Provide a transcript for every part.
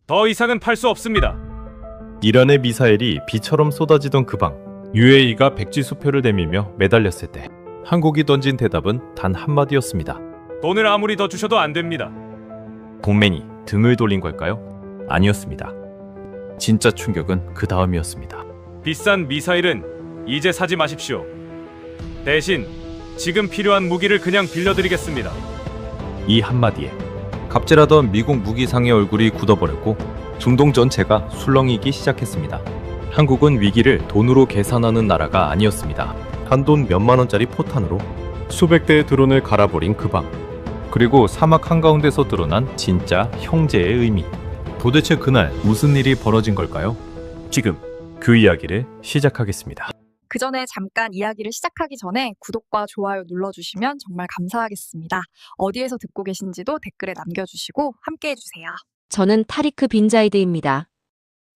더 이상은 팔 수 없습니다. 이란의 미사일이 비처럼 쏟아지던 그 방, UAE가 백지 수표를 내밀며 매달렸을 때 한국이 던진 대답은 단 한마디였습니다. 돈을 아무리 더 주셔도 안 됩니다. 동맹이 등을 돌린 걸까요? 아니었습니다. 진짜 충격은 그 다음이었습니다. 비싼 미사일은 이제 사지 마십시오. 대신 지금 필요한 무기를 그냥 빌려드리겠습니다. 이 한마디에 갑질하던 미국 무기상의 얼굴이 굳어버렸고 중동 전체가 술렁이기 시작했습니다. 한국은 위기를 돈으로 계산하는 나라가 아니었습니다. 한돈 몇만 원짜리 포탄으로 수백 대의 드론을 갈아버린 그 방, 그리고 사막 한가운데서 드러난 진짜 형제의 의미. 도대체 그날 무슨 일이 벌어진 걸까요? 지금 그 이야기를 시작하겠습니다. 그 전에 잠깐 이야기를 시작하기 전에 구독과 좋아요 눌러주시면 정말 감사하겠습니다. 어디에서 듣고 계신지도 댓글에 남겨주시고 함께 해주세요. 저는 타리크 빈 자이드입니다.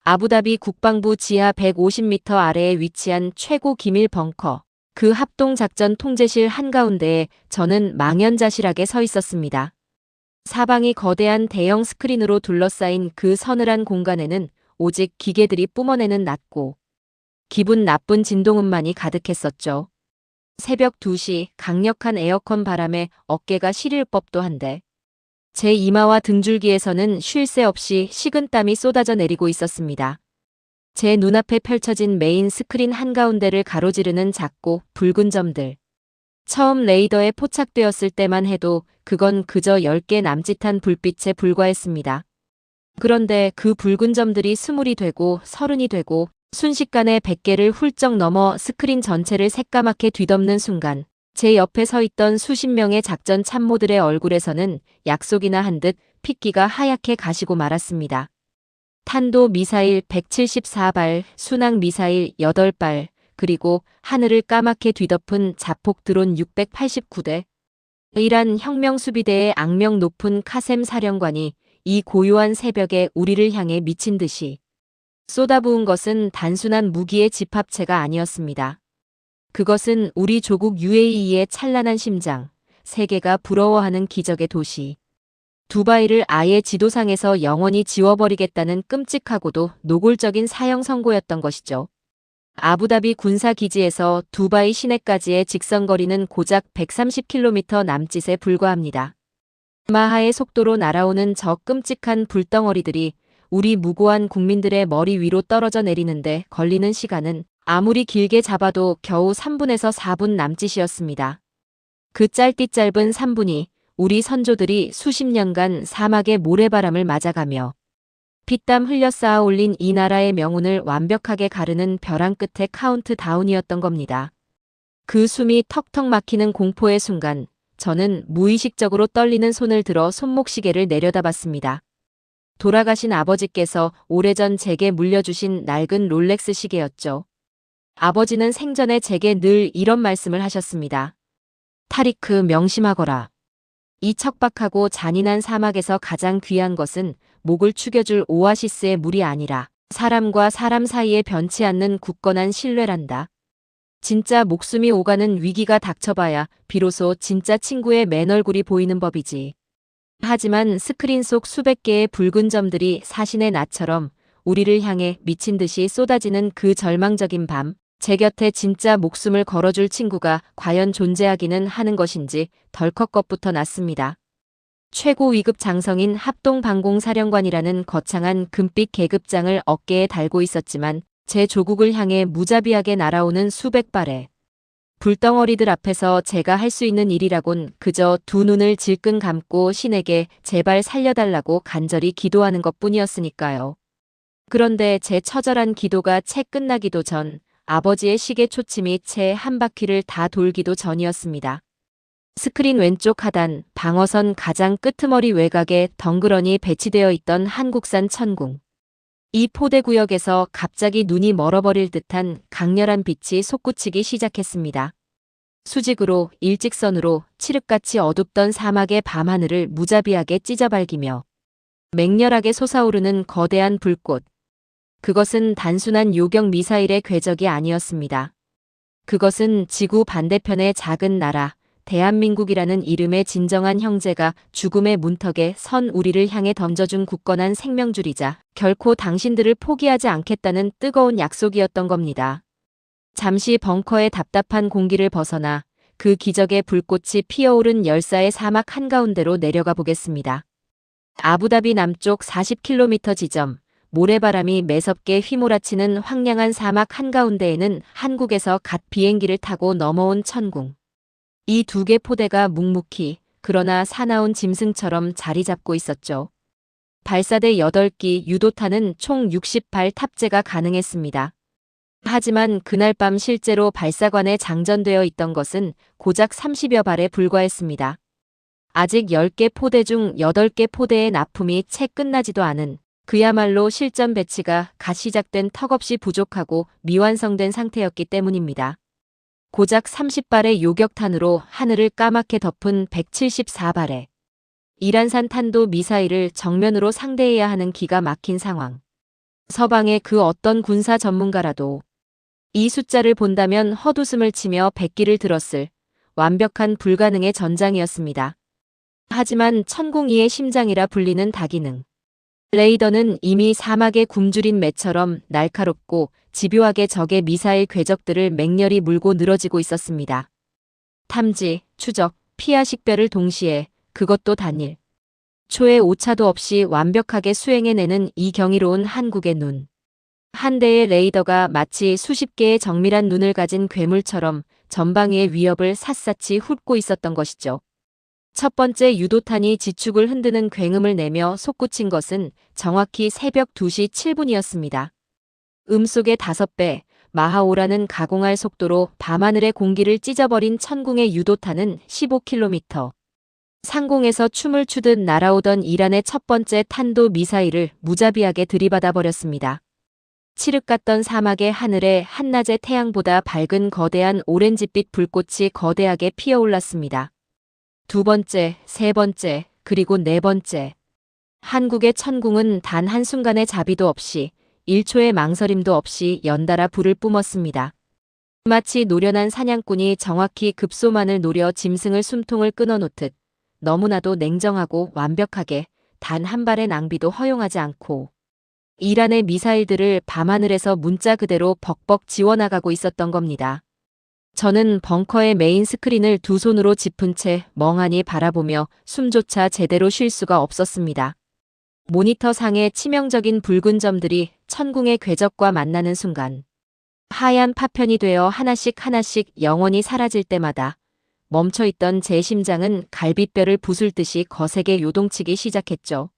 아부다비 국방부 지하 150m 아래에 위치한 최고 기밀 벙커, 그 합동작전 통제실 한가운데에 저는 망연자실하게 서 있었습니다. 사방이 거대한 대형 스크린으로 둘러싸인 그 서늘한 공간에는 오직 기계들이 뿜어내는 낮고 기분 나쁜 진동음만이 가득했었죠. 새벽 2시 강력한 에어컨 바람에 어깨가 시릴 법도 한데 제 이마와 등줄기에서는 쉴 새 없이 식은땀이 쏟아져 내리고 있었습니다. 제 눈앞에 펼쳐진 메인 스크린 한가운데를 가로지르는 작고 붉은 점들. 처음 레이더에 포착되었을 때만 해도 그건 그저 10개 남짓한 불빛에 불과했습니다. 그런데 그 붉은 점들이 20이 되고 30이 되고 순식간에 100개를 훌쩍 넘어 스크린 전체를 새까맣게 뒤덮는 순간 제 옆에 서 있던 수십 명의 작전 참모들의 얼굴에서는 약속이나 한 듯 핏기가 하얗게 가시고 말았습니다. 탄도 미사일 174발, 순항 미사일 8발, 그리고 하늘을 까맣게 뒤덮은 자폭 드론 689대. 이란 혁명수비대의 악명 높은 카셈 사령관이 이 고요한 새벽에 우리를 향해 미친 듯이 쏟아부은 것은 단순한 무기의 집합체가 아니었습니다. 그것은 우리 조국 UAE의 찬란한 심장, 세계가 부러워하는 기적의 도시. 두바이를 아예 지도상에서 영원히 지워버리겠다는 끔찍하고도 노골적인 사형 선고였던 것이죠. 아부다비 군사기지에서 두바이 시내까지의 직선거리는 고작 130km 남짓에 불과합니다. 마하의 속도로 날아오는 저 끔찍한 불덩어리들이 우리 무고한 국민들의 머리 위로 떨어져 내리는데 걸리는 시간은 아무리 길게 잡아도 겨우 3분에서 4분 남짓이었습니다. 그 짧디-짧은 3분이 우리 선조들이 수십 년간 사막의 모래바람을 맞아가며 피땀 흘려 쌓아 올린 이 나라의 명운을 완벽하게 가르는 벼랑 끝의 카운트다운이었던 겁니다. 그 숨이 턱턱 막히는 공포의 순간 저는 무의식적으로 떨리는 손을 들어 손목시계를 내려다봤습니다. 돌아가신 아버지께서 오래전 제게 물려주신 낡은 롤렉스 시계였죠. 아버지는 생전에 제게 늘 이런 말씀을 하셨습니다. 타리크, 명심하거라. 이 척박하고 잔인한 사막에서 가장 귀한 것은 목을 축여줄 오아시스의 물이 아니라 사람과 사람 사이에 변치 않는 굳건한 신뢰란다. 진짜 목숨이 오가는 위기가 닥쳐봐야 비로소 진짜 친구의 맨 얼굴이 보이는 법이지. 하지만 스크린 속 수백 개의 붉은 점들이 사신의 낫처럼 우리를 향해 미친 듯이 쏟아지는 그 절망적인 밤, 제 곁에 진짜 목숨을 걸어줄 친구가 과연 존재하기는 하는 것인지 덜컥 겁부터 났습니다. 최고 위급 장성인 합동방공사령관이라는 거창한 금빛 계급장을 어깨에 달고 있었지만 제 조국을 향해 무자비하게 날아오는 수백 발의 불덩어리들 앞에서 제가 할 수 있는 일이라곤 그저 두 눈을 질끈 감고 신에게 제발 살려달라고 간절히 기도하는 것뿐이었으니까요. 그런데 제 처절한 기도가 채 끝나기도 전 아버지의 시계 초침이 채 한 바퀴를 다 돌기도 전이었습니다. 스크린 왼쪽 하단 방어선 가장 끄트머리 외곽에 덩그러니 배치되어 있던 한국산 천궁. 이 포대구역에서 갑자기 눈이 멀어버릴 듯한 강렬한 빛이 솟구치기 시작했습니다. 수직으로 일직선으로 칠흑같이 어둡던 사막의 밤하늘을 무자비하게 찢어발기며 맹렬하게 솟아오르는 거대한 불꽃. 그것은 단순한 요격 미사일의 궤적이 아니었습니다. 그것은 지구 반대편의 작은 나라, 대한민국이라는 이름의 진정한 형제가 죽음의 문턱에 선 우리를 향해 던져준 굳건한 생명줄이자 결코 당신들을 포기하지 않겠다는 뜨거운 약속이었던 겁니다. 잠시 벙커의 답답한 공기를 벗어나 그 기적의 불꽃이 피어오른 열사의 사막 한가운데로 내려가 보겠습니다. 아부다비 남쪽 40km 지점, 모래바람이 매섭게 휘몰아치는 황량한 사막 한가운데에는 한국에서 갓 비행기를 타고 넘어온 천궁. 이 두 개 포대가 묵묵히 그러나 사나운 짐승처럼 자리 잡고 있었죠. 발사대 8기 유도탄은 총 60발 탑재가 가능했습니다. 하지만 그날 밤 실제로 발사관에 장전되어 있던 것은 고작 30여 발에 불과했습니다. 아직 10개 포대 중 8개 포대의 납품이 채 끝나지도 않은 그야말로 실전 배치가 갓 시작된 턱없이 부족하고 미완성된 상태였기 때문입니다. 고작 30발의 요격탄으로 하늘을 까맣게 덮은 174발의 이란산 탄도 미사일을 정면으로 상대해야 하는 기가 막힌 상황. 서방의 그 어떤 군사 전문가라도 이 숫자를 본다면 헛웃음을 치며 백기를 들었을 완벽한 불가능의 전장이었습니다. 하지만 천궁이의 심장이라 불리는 다기능. 레이더는 이미 사막의 굶주린 매처럼 날카롭고 집요하게 적의 미사일 궤적들을 맹렬히 물고 늘어지고 있었습니다. 탐지, 추적, 피하 식별을 동시에 그것도 단일. 초의 오차도 없이 완벽하게 수행해내는 이 경이로운 한국의 눈. 한 대의 레이더가 마치 수십 개의 정밀한 눈을 가진 괴물처럼 전방위의 위협을 샅샅이 훑고 있었던 것이죠. 첫 번째 유도탄이 지축을 흔드는 굉음을 내며 솟구친 것은 정확히 새벽 2시 7분이었습니다. 음속의 5배, 마하오라는 가공할 속도로 밤하늘의 공기를 찢어버린 천궁의 유도탄은 15km. 상공에서 춤을 추듯 날아오던 이란의 첫 번째 탄도 미사일을 무자비하게 들이받아 버렸습니다. 칠흑 같던 사막의 하늘에 한낮의 태양보다 밝은 거대한 오렌지빛 불꽃이 거대하게 피어올랐습니다. 두 번째, 세 번째, 그리고 네 번째. 한국의 천궁은 단 한순간의 자비도 없이 1초의 망설임도 없이 연달아 불을 뿜었습니다. 마치 노련한 사냥꾼이 정확히 급소만을 노려 짐승을 숨통을 끊어놓듯 너무나도 냉정하고 완벽하게 단 한 발의 낭비도 허용하지 않고 이란의 미사일들을 밤하늘에서 문자 그대로 벅벅 지워나가고 있었던 겁니다. 저는 벙커의 메인 스크린을 두 손으로 짚은 채 멍하니 바라보며 숨조차 제대로 쉴 수가 없었습니다. 모니터 상의 치명적인 붉은 점들이 천궁의 궤적과 만나는 순간 하얀 파편이 되어 하나씩 영원히 사라질 때마다 멈춰있던 제 심장은 갈비뼈를 부술듯이 거세게 요동치기 시작했죠.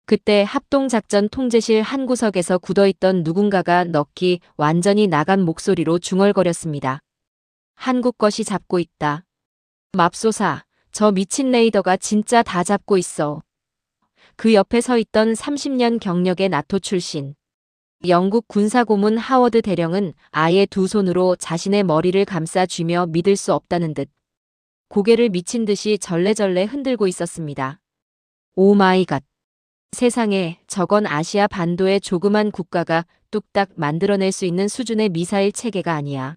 그때 합동작전 통제실 한 구석에서 굳어있던 누군가가 넋이 완전히 나간 목소리로 중얼거렸습니다. 한국 것이 잡고 있다. 맙소사, 저 미친 레이더가 진짜 다 잡고 있어. 그 옆에 서 있던 30년 경력의 나토 출신 영국 군사고문 하워드 대령은 아예 두 손으로 자신의 머리를 감싸 쥐며 믿을 수 없다는 듯 고개를 미친 듯이 절레절레 흔들고 있었습니다. 오 마이 갓. 세상에, 저건 아시아 반도의 조그만 국가가 뚝딱 만들어낼 수 있는 수준의 미사일 체계가 아니야.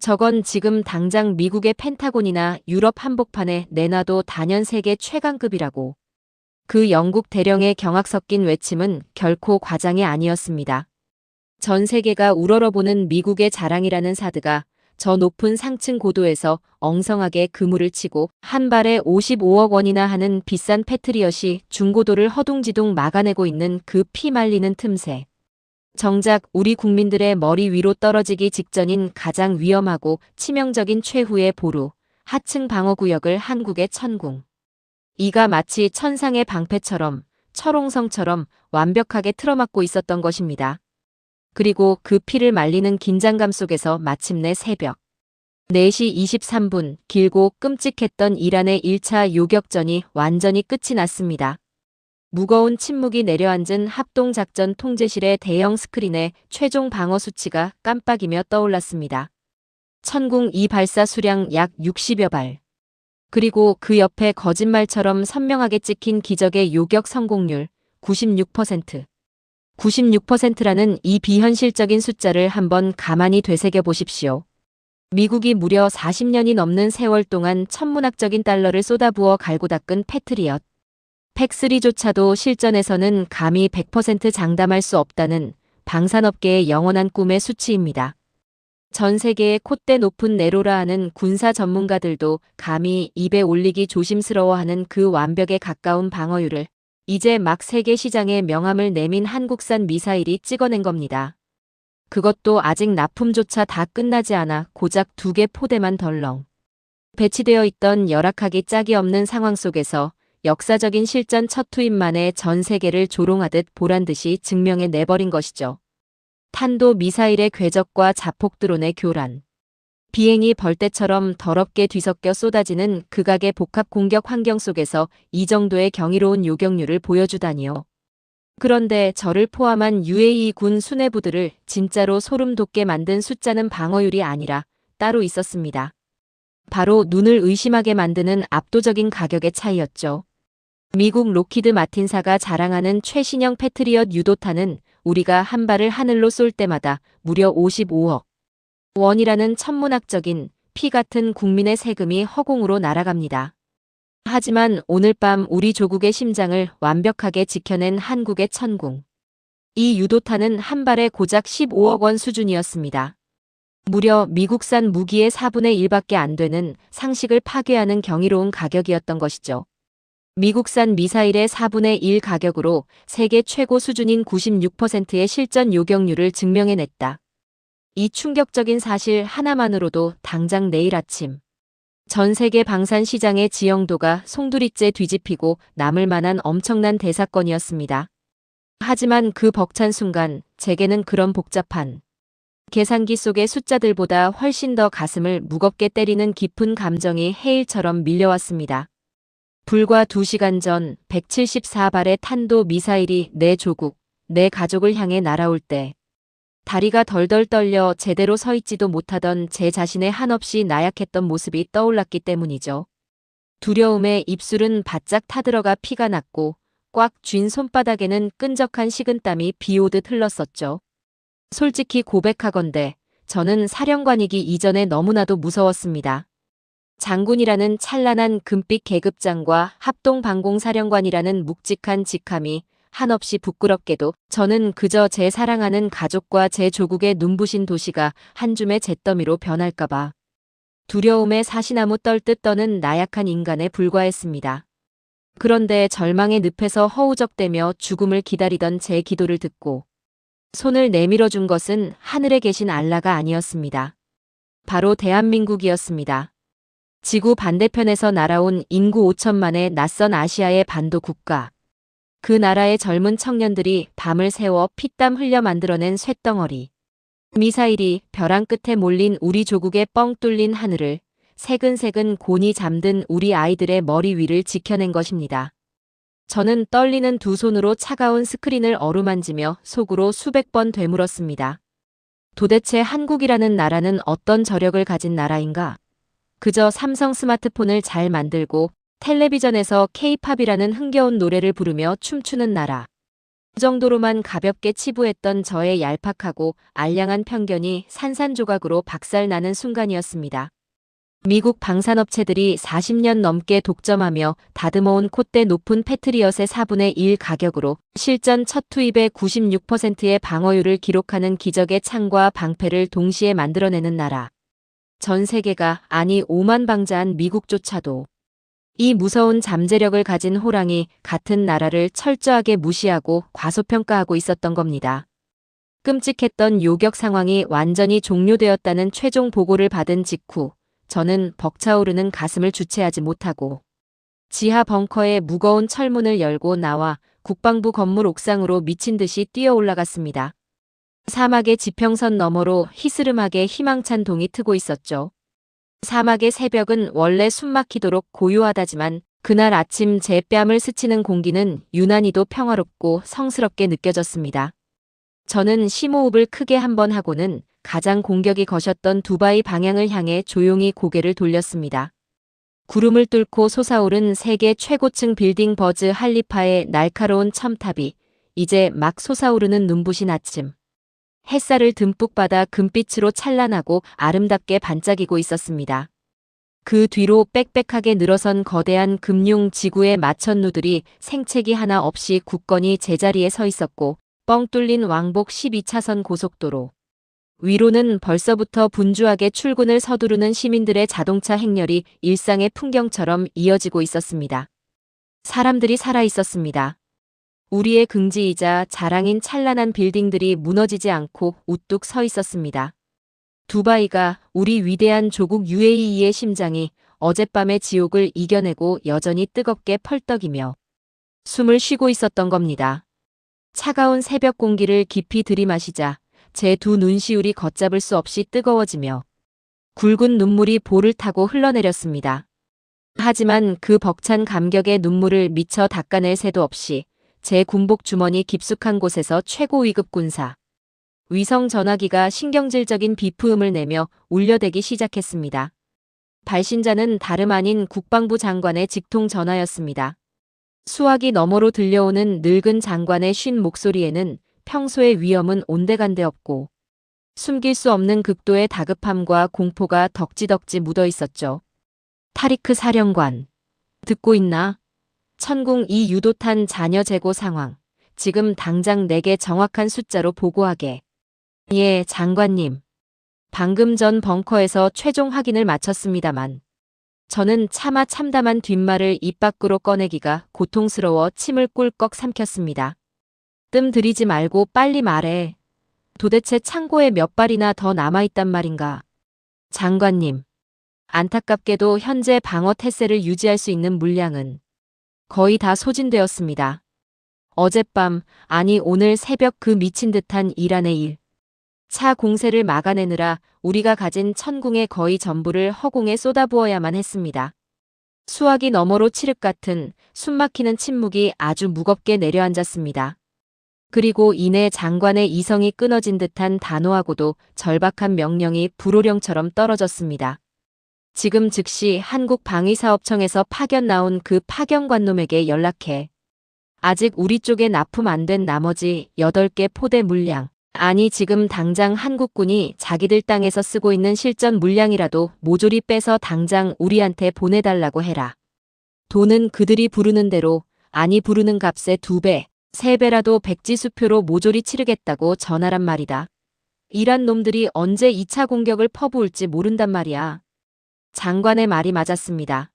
저건 지금 당장 미국의 펜타곤이나 유럽 한복판에 내놔도 단연 세계 최강급이라고. 그 영국 대령의 경악 섞인 외침은 결코 과장이 아니었습니다. 전 세계가 우러러보는 미국의 자랑이라는 사드가 저 높은 상층 고도에서 엉성하게 그물을 치고 한 발에 55억 원이나 하는 비싼 패트리엇이 중고도를 허둥지둥 막아내고 있는 그 피말리는 틈새. 정작 우리 국민들의 머리 위로 떨어지기 직전인 가장 위험하고 치명적인 최후의 보루, 하층 방어구역을 한국의 천궁. 이가 마치 천상의 방패처럼, 철옹성처럼 완벽하게 틀어막고 있었던 것입니다. 그리고 그 피를 말리는 긴장감 속에서 마침내 새벽 4시 23분 길고 끔찍했던 이란의 1차 요격전이 완전히 끝이 났습니다. 무거운 침묵이 내려앉은 합동작전 통제실의 대형 스크린에 최종 방어 수치가 깜빡이며 떠올랐습니다. 천궁 2 발사 수량 약 60여 발. 그리고 그 옆에 거짓말처럼 선명하게 찍힌 기적의 요격 성공률 96%. 96%라는 이 비현실적인 숫자를 한번 가만히 되새겨 보십시오. 미국이 무려 40년이 넘는 세월 동안 천문학적인 달러를 쏟아부어 갈고 닦은 패트리엇. 팩3조차도 실전에서는 감히 100% 장담할 수 없다는 방산업계의 영원한 꿈의 수치입니다. 전 세계의 콧대 높은 네로라 하는 군사 전문가들도 감히 입에 올리기 조심스러워하는 그 완벽에 가까운 방어율을 이제 막 세계 시장에 명함을 내민 한국산 미사일이 찍어낸 겁니다. 그것도 아직 납품조차 다 끝나지 않아 고작 2개 포대만 덜렁 배치되어 있던 열악하기 짝이 없는 상황 속에서 역사적인 실전 첫 투입만에 전 세계를 조롱하듯 보란듯이 증명해 내버린 것이죠. 탄도 미사일의 궤적과 자폭 드론의 교란. 비행이 벌떼처럼 더럽게 뒤섞여 쏟아지는 극악의 복합 공격 환경 속에서 이 정도의 경이로운 요격률을 보여주다니요. 그런데 저를 포함한 UAE 군 수뇌부들을 진짜로 소름 돋게 만든 숫자는 방어율이 아니라 따로 있었습니다. 바로 눈을 의심하게 만드는 압도적인 가격의 차이였죠. 미국 로키드 마틴사가 자랑하는 최신형 패트리엇 유도탄은 우리가 한 발을 하늘로 쏠 때마다 무려 55억 원이라는 천문학적인 피 같은 국민의 세금이 허공으로 날아갑니다. 하지만 오늘 밤 우리 조국의 심장을 완벽하게 지켜낸 한국의 천궁. 이 유도탄은 한 발에 고작 15억 원 수준이었습니다. 무려 미국산 무기의 4분의 1밖에 안 되는 상식을 파괴하는 경이로운 가격이었던 것이죠. 미국산 미사일의 4분의 1 가격으로 세계 최고 수준인 96%의 실전 요격률을 증명해냈다. 이 충격적인 사실 하나만으로도 당장 내일 아침 전 세계 방산 시장의 지형도가 송두리째 뒤집히고 남을 만한 엄청난 대사건이었습니다. 하지만 그 벅찬 순간 제게는 그런 복잡한 계산기 속의 숫자들보다 훨씬 더 가슴을 무겁게 때리는 깊은 감정이 해일처럼 밀려왔습니다. 불과 2시간 전 174발의 탄도 미사일이 내 조국, 내 가족을 향해 날아올 때 다리가 덜덜 떨려 제대로 서 있지도 못하던 제 자신의 한없이 나약했던 모습이 떠올랐기 때문이죠. 두려움에 입술은 바짝 타들어가 피가 났고 꽉 쥔 손바닥에는 끈적한 식은땀이 비오듯 흘렀었죠. 솔직히 고백하건대 저는 사령관이기 이전에 너무나도 무서웠습니다. 장군이라는 찬란한 금빛 계급장과 합동방공사령관이라는 묵직한 직함이 한없이 부끄럽게도 저는 그저 제 사랑하는 가족과 제 조국의 눈부신 도시가 한 줌의 잿더미로 변할까봐 두려움에 사시나무 떨듯 떠는 나약한 인간에 불과했습니다. 그런데 절망의 늪에서 허우적대며 죽음을 기다리던 제 기도를 듣고 손을 내밀어 준 것은 하늘에 계신 알라가 아니었습니다. 바로 대한민국이었습니다. 지구 반대편에서 날아온 인구 5천만의 낯선 아시아의 반도 국가. 그 나라의 젊은 청년들이 밤을 새워 피땀 흘려 만들어낸 쇳덩어리. 미사일이 벼랑 끝에 몰린 우리 조국의 뻥 뚫린 하늘을 새근새근 곤히 잠든 우리 아이들의 머리 위를 지켜낸 것입니다. 저는 떨리는 두 손으로 차가운 스크린을 어루만지며 속으로 수백 번 되물었습니다. 도대체 한국이라는 나라는 어떤 저력을 가진 나라인가? 그저 삼성 스마트폰을 잘 만들고 텔레비전에서 K-팝이라는 흥겨운 노래를 부르며 춤추는 나라. 그 정도로만 가볍게 치부했던 저의 얄팍하고 알량한 편견이 산산조각으로 박살나는 순간이었습니다. 미국 방산업체들이 40년 넘게 독점하며 다듬어온 콧대 높은 패트리엇의 4분의 1 가격으로 실전 첫 투입의 96%의 방어율을 기록하는 기적의 창과 방패를 동시에 만들어내는 나라. 전 세계가 아니 오만방자한 미국조차도 이 무서운 잠재력을 가진 호랑이 같은 나라를 철저하게 무시하고 과소평가하고 있었던 겁니다. 끔찍했던 요격 상황이 완전히 종료되었다는 최종 보고를 받은 직후 저는 벅차오르는 가슴을 주체하지 못하고 지하 벙커의 무거운 철문을 열고 나와 국방부 건물 옥상으로 미친 듯이 뛰어 올라갔습니다. 사막의 지평선 너머로 희스름하게 희망찬 동이 트고 있었죠. 사막의 새벽은 원래 숨막히도록 고요하다지만 그날 아침 제 뺨을 스치는 공기는 유난히도 평화롭고 성스럽게 느껴졌습니다. 저는 심호흡을 크게 한번 하고는 가장 공격이 거셨던 두바이 방향을 향해 조용히 고개를 돌렸습니다. 구름을 뚫고 솟아오른 세계 최고층 빌딩 버즈 할리파의 날카로운 첨탑이 이제 막 솟아오르는 눈부신 아침. 햇살을 듬뿍 받아 금빛으로 찬란하고 아름답게 반짝이고 있었습니다. 그 뒤로 빽빽하게 늘어선 거대한 금융 지구의 마천루들이 생채기 하나 없이 굳건히 제자리에 서 있었고, 뻥 뚫린 왕복 12차선 고속도로 위로는 벌써부터 분주하게 출근을 서두르는 시민들의 자동차 행렬이 일상의 풍경처럼 이어지고 있었습니다. 사람들이 살아 있었습니다. 우리의 긍지이자 자랑인 찬란한 빌딩들이 무너지지 않고 우뚝 서 있었습니다. 두바이가, 우리 위대한 조국 UAE의 심장이 어젯밤의 지옥을 이겨내고 여전히 뜨겁게 펄떡이며 숨을 쉬고 있었던 겁니다. 차가운 새벽 공기를 깊이 들이마시자 제 두 눈시울이 걷잡을 수 없이 뜨거워지며 굵은 눈물이 볼을 타고 흘러내렸습니다. 하지만 그 벅찬 감격의 눈물을 미처 닦아낼 새도 없이 제 군복 주머니 깊숙한 곳에서 최고 위급 군사 위성 전화기가 신경질적인 비프음을 내며 울려대기 시작했습니다. 발신자는 다름 아닌 국방부 장관의 직통 전화였습니다. 수화기 너머로 들려오는 늙은 장관의 쉰 목소리에는 평소의 위험은 온데간데 없고 숨길 수 없는 극도의 다급함과 공포가 덕지덕지 묻어 있었죠. 타리크 사령관, 듣고 있나? 천궁 2 유도탄 잔여 재고 상황. 지금 당장 내게 정확한 숫자로 보고하게. 예, 장관님. 방금 전 벙커에서 최종 확인을 마쳤습니다만 저는 차마 참담한 뒷말을 입 밖으로 꺼내기가 고통스러워 침을 꿀꺽 삼켰습니다. 뜸 들이지 말고 빨리 말해. 도대체 창고에 몇 발이나 더 남아있단 말인가? 장관님. 안타깝게도 현재 방어 태세를 유지할 수 있는 물량은 거의 다 소진되었습니다. 어젯밤, 아니 오늘 새벽 그 미친 듯한 이란의 일. 차 공세를 막아내느라 우리가 가진 천궁의 거의 전부를 허공에 쏟아부어야만 했습니다. 수화기 너머로 칠흑 같은 숨막히는 침묵이 아주 무겁게 내려앉았습니다. 그리고 이내 장관의 이성이 끊어진 듯한 단호하고도 절박한 명령이 불호령처럼 떨어졌습니다. 지금 즉시 한국방위사업청에서 파견 나온 그 파견관놈에게 연락해. 아직 우리 쪽에 납품 안 된 나머지 8개 포대 물량, 아니 지금 당장 한국군이 자기들 땅에서 쓰고 있는 실전 물량이라도 모조리 빼서 당장 우리한테 보내달라고 해라. 돈은 그들이 부르는 대로, 아니 부르는 값의 2배, 3배라도 백지수표로 모조리 치르겠다고 전하란 말이다. 이란 놈들이 언제 2차 공격을 퍼부을지 모른단 말이야. 장관의 말이 맞았습니다.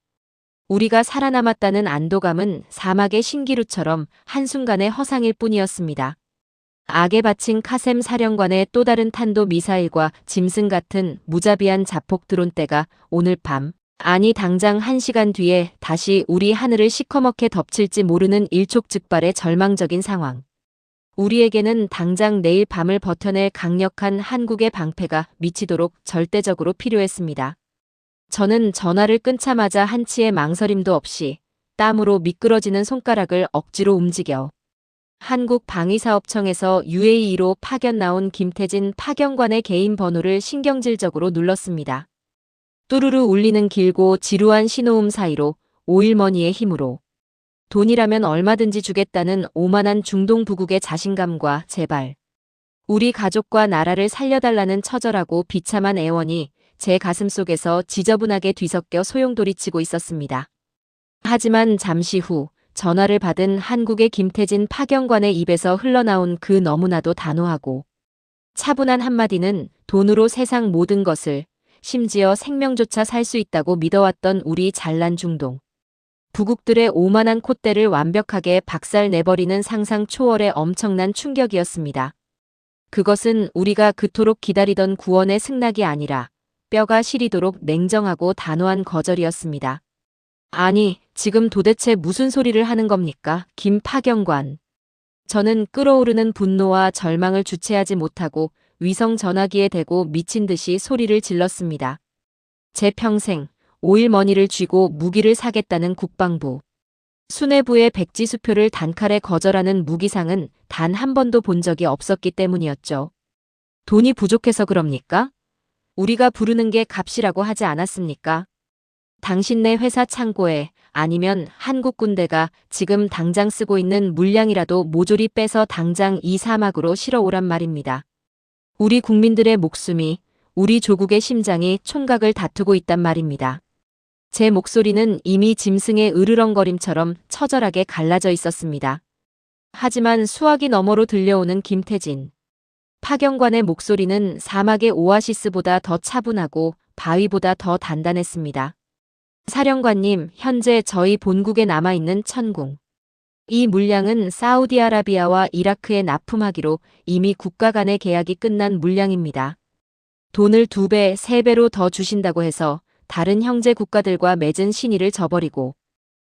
우리가 살아남았다는 안도감은 사막의 신기루처럼 한순간의 허상일 뿐이었습니다. 악에 바친 카셈 사령관의 또 다른 탄도 미사일과 짐승 같은 무자비한 자폭 드론대가 오늘 밤, 아니 당장 1시간 뒤에 다시 우리 하늘을 시커멓게 덮칠지 모르는 일촉즉발의 절망적인 상황. 우리에게는 당장 내일 밤을 버텨낼 강력한 한국의 방패가 미치도록 절대적으로 필요했습니다. 저는 전화를 끊자마자 한치의 망설임도 없이 땀으로 미끄러지는 손가락을 억지로 움직여 한국방위사업청에서 UAE로 파견 나온 김태진 파견관의 개인 번호를 신경질적으로 눌렀습니다. 뚜루루 울리는 길고 지루한 신호음 사이로 오일머니의 힘으로 돈이라면 얼마든지 주겠다는 오만한 중동 부국의 자신감과 제발 우리 가족과 나라를 살려달라는 처절하고 비참한 애원이 제 가슴속에서 지저분하게 뒤섞여 소용돌이치고 있었습니다. 하지만 잠시 후 전화를 받은 한국의 김태진 파견관의 입에서 흘러나온 그 너무나도 단호하고 차분한 한마디는 돈으로 세상 모든 것을, 심지어 생명조차 살 수 있다고 믿어왔던 우리 잘난 중동 부국들의 오만한 콧대를 완벽하게 박살내버리는 상상 초월의 엄청난 충격이었습니다. 그것은 우리가 그토록 기다리던 구원의 승낙이 아니라 뼈가 시리도록 냉정하고 단호한 거절이었습니다. 아니, 지금 도대체 무슨 소리를 하는 겁니까, 김 파견관. 저는 끓어오르는 분노와 절망을 주체하지 못하고 위성 전화기에 대고 미친 듯이 소리를 질렀습니다. 제 평생 오일머니를 쥐고 무기를 사겠다는 국방부. 수뇌부의 백지수표를 단칼에 거절하는 무기상은 단 한 번도 본 적이 없었기 때문이었죠. 돈이 부족해서 그럽니까? 우리가 부르는 게 값이라고 하지 않았습니까? 당신네 회사 창고에, 아니면 한국 군대가 지금 당장 쓰고 있는 물량이라도 모조리 빼서 당장 이 사막으로 실어오란 말입니다. 우리 국민들의 목숨이, 우리 조국의 심장이 총각을 다투고 있단 말입니다. 제 목소리는 이미 짐승의 으르렁거림처럼 처절하게 갈라져 있었습니다. 하지만 수화기 너머로 들려오는 김태진 파경관의 목소리는 사막의 오아시스보다 더 차분하고 바위보다 더 단단했습니다. 사령관님, 현재 저희 본국에 남아있는 천궁. 이 물량은 사우디아라비아와 이라크에 납품하기로 이미 국가 간의 계약이 끝난 물량입니다. 돈을 2배, 3배로 더 주신다고 해서 다른 형제 국가들과 맺은 신의를 저버리고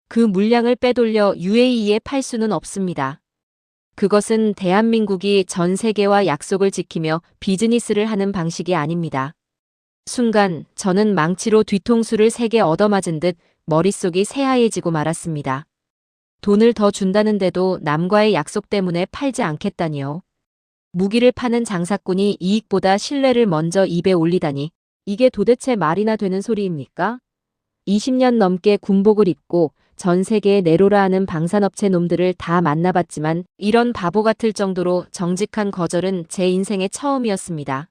그 물량을 빼돌려 UAE에 팔 수는 없습니다. 그것은 대한민국이 전 세계와 약속을 지키며 비즈니스를 하는 방식이 아닙니다. 순간 저는 망치로 뒤통수를 3개 얻어맞은 듯 머릿속이 새하얘지고 말았습니다. 돈을 더 준다는데도 남과의 약속 때문에 팔지 않겠다니요. 무기를 파는 장사꾼이 이익보다 신뢰를 먼저 입에 올리다니 이게 도대체 말이나 되는 소리입니까? 20년 넘게 군복을 입고 전 세계에 내로라 하는 방산업체 놈들을 다 만나봤지만 이런 바보 같을 정도로 정직한 거절은 제 인생의 처음이었습니다.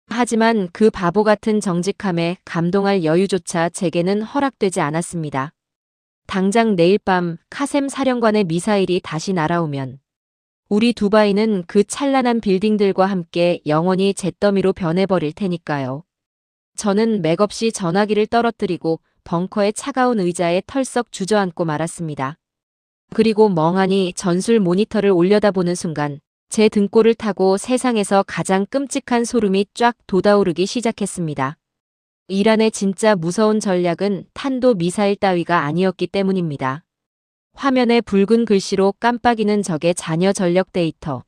하지만 그 바보 같은 정직함에 감동할 여유조차 제게는 허락되지 않았습니다. 당장 내일 밤 카셈 사령관의 미사일이 다시 날아오면 우리 두바이는 그 찬란한 빌딩들과 함께 영원히 잿더미로 변해버릴 테니까요. 저는 맥없이 전화기를 떨어뜨리고 벙커의 차가운 의자에 털썩 주저앉고 말았습니다. 그리고 멍하니 전술 모니터를 올려다보는 순간 제 등골을 타고 세상에서 가장 끔찍한 소름이 쫙 돋아오르기 시작했습니다. 이란의 진짜 무서운 전략은 탄도 미사일 따위가 아니었기 때문입니다. 화면에 붉은 글씨로 깜빡이는 적의 잔여 전력 데이터.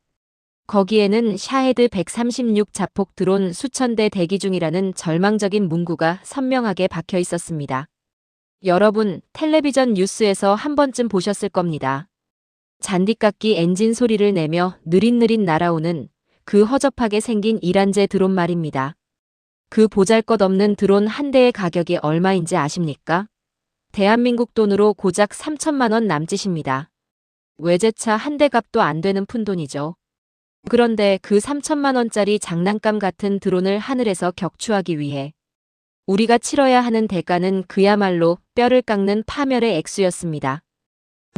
거기에는 샤헤드 136 자폭 드론 수천 대 대기 중이라는 절망적인 문구가 선명하게 박혀 있었습니다. 여러분, 텔레비전 뉴스에서 한 번쯤 보셨을 겁니다. 잔디깎기 엔진 소리를 내며 느릿느릿 날아오는 그 허접하게 생긴 이란제 드론 말입니다. 그 보잘것없는 드론 한 대의 가격이 얼마인지 아십니까? 대한민국 돈으로 고작 3천만 원 남짓입니다. 외제차 한 대 값도 안 되는 푼돈이죠. 그런데 그 3천만 원짜리 장난감 같은 드론을 하늘에서 격추하기 위해 우리가 치러야 하는 대가는 그야말로 뼈를 깎는 파멸의 액수였습니다.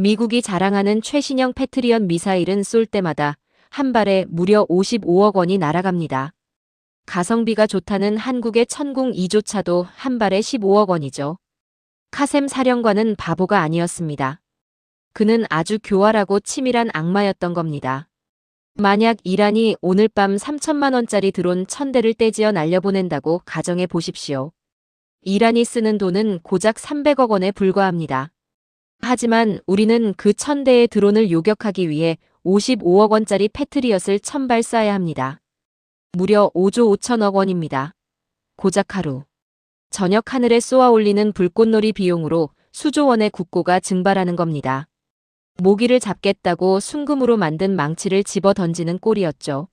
미국이 자랑하는 최신형 패트리엇 미사일은 쏠 때마다 한 발에 무려 55억 원이 날아갑니다. 가성비가 좋다는 한국의 천궁 2조차도 한 발에 15억 원이죠. 카셈 사령관은 바보가 아니었습니다. 그는 아주 교활하고 치밀한 악마였던 겁니다. 만약 이란이 오늘 밤 3천만 원짜리 드론 1000대를 떼지어 날려보낸다고 가정해 보십시오. 이란이 쓰는 돈은 고작 300억 원에 불과합니다. 하지만 우리는 그 1000대의 드론을 요격하기 위해 55억 원짜리 패트리엇을 1000발 쏴야 합니다. 무려 5조 5천억 원입니다. 고작 하루. 저녁 하늘에 쏘아 올리는 불꽃놀이 비용으로 수조 원의 국고가 증발하는 겁니다. 모기를 잡겠다고 순금으로 만든 망치를 집어 던지는 꼴이었죠.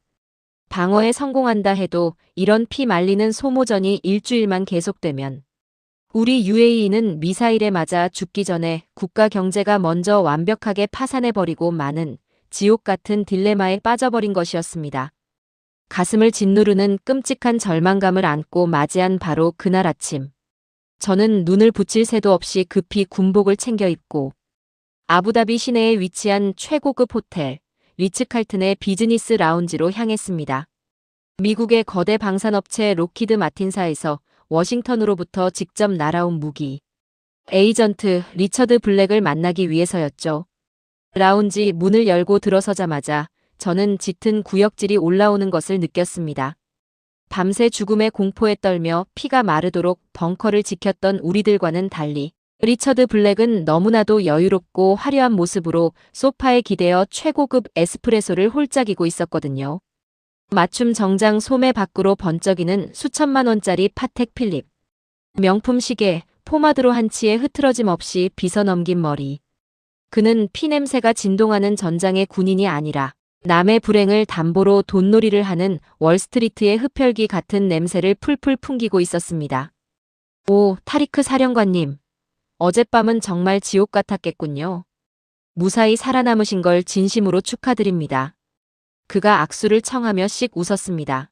방어에 성공한다 해도 이런 피 말리는 소모전이 일주일만 계속되면 우리 UAE는 미사일에 맞아 죽기 전에 국가 경제가 먼저 완벽하게 파산해버리고 마는 지옥 같은 딜레마에 빠져버린 것이었습니다. 가슴을 짓누르는 끔찍한 절망감을 안고 맞이한 바로 그날 아침. 저는 눈을 붙일 새도 없이 급히 군복을 챙겨 입고 아부다비 시내에 위치한 최고급 호텔 리츠칼튼의 비즈니스 라운지로 향했습니다. 미국의 거대 방산업체 록히드 마틴사에서 워싱턴으로부터 직접 날아온 무기. 에이전트 리처드 블랙을 만나기 위해서였죠. 라운지 문을 열고 들어서자마자 저는 짙은 구역질이 올라오는 것을 느꼈습니다. 밤새 죽음의 공포에 떨며 피가 마르도록 벙커를 지켰던 우리들과는 달리 리처드 블랙은 너무나도 여유롭고 화려한 모습으로 소파에 기대어 최고급 에스프레소를 홀짝이고 있었거든요. 맞춤 정장 소매 밖으로 번쩍이는 수천만 원짜리 파텍 필립. 명품 시계, 포마드로 한치의 흐트러짐 없이 빗어넘긴 머리. 그는 피냄새가 진동하는 전장의 군인이 아니라 남의 불행을 담보로 돈놀이를 하는 월스트리트의 흡혈귀 같은 냄새를 풀풀 풍기고 있었습니다. 오, 타리크 사령관님. 어젯밤은 정말 지옥 같았겠군요. 무사히 살아남으신 걸 진심으로 축하드립니다. 그가 악수를 청하며 씩 웃었습니다.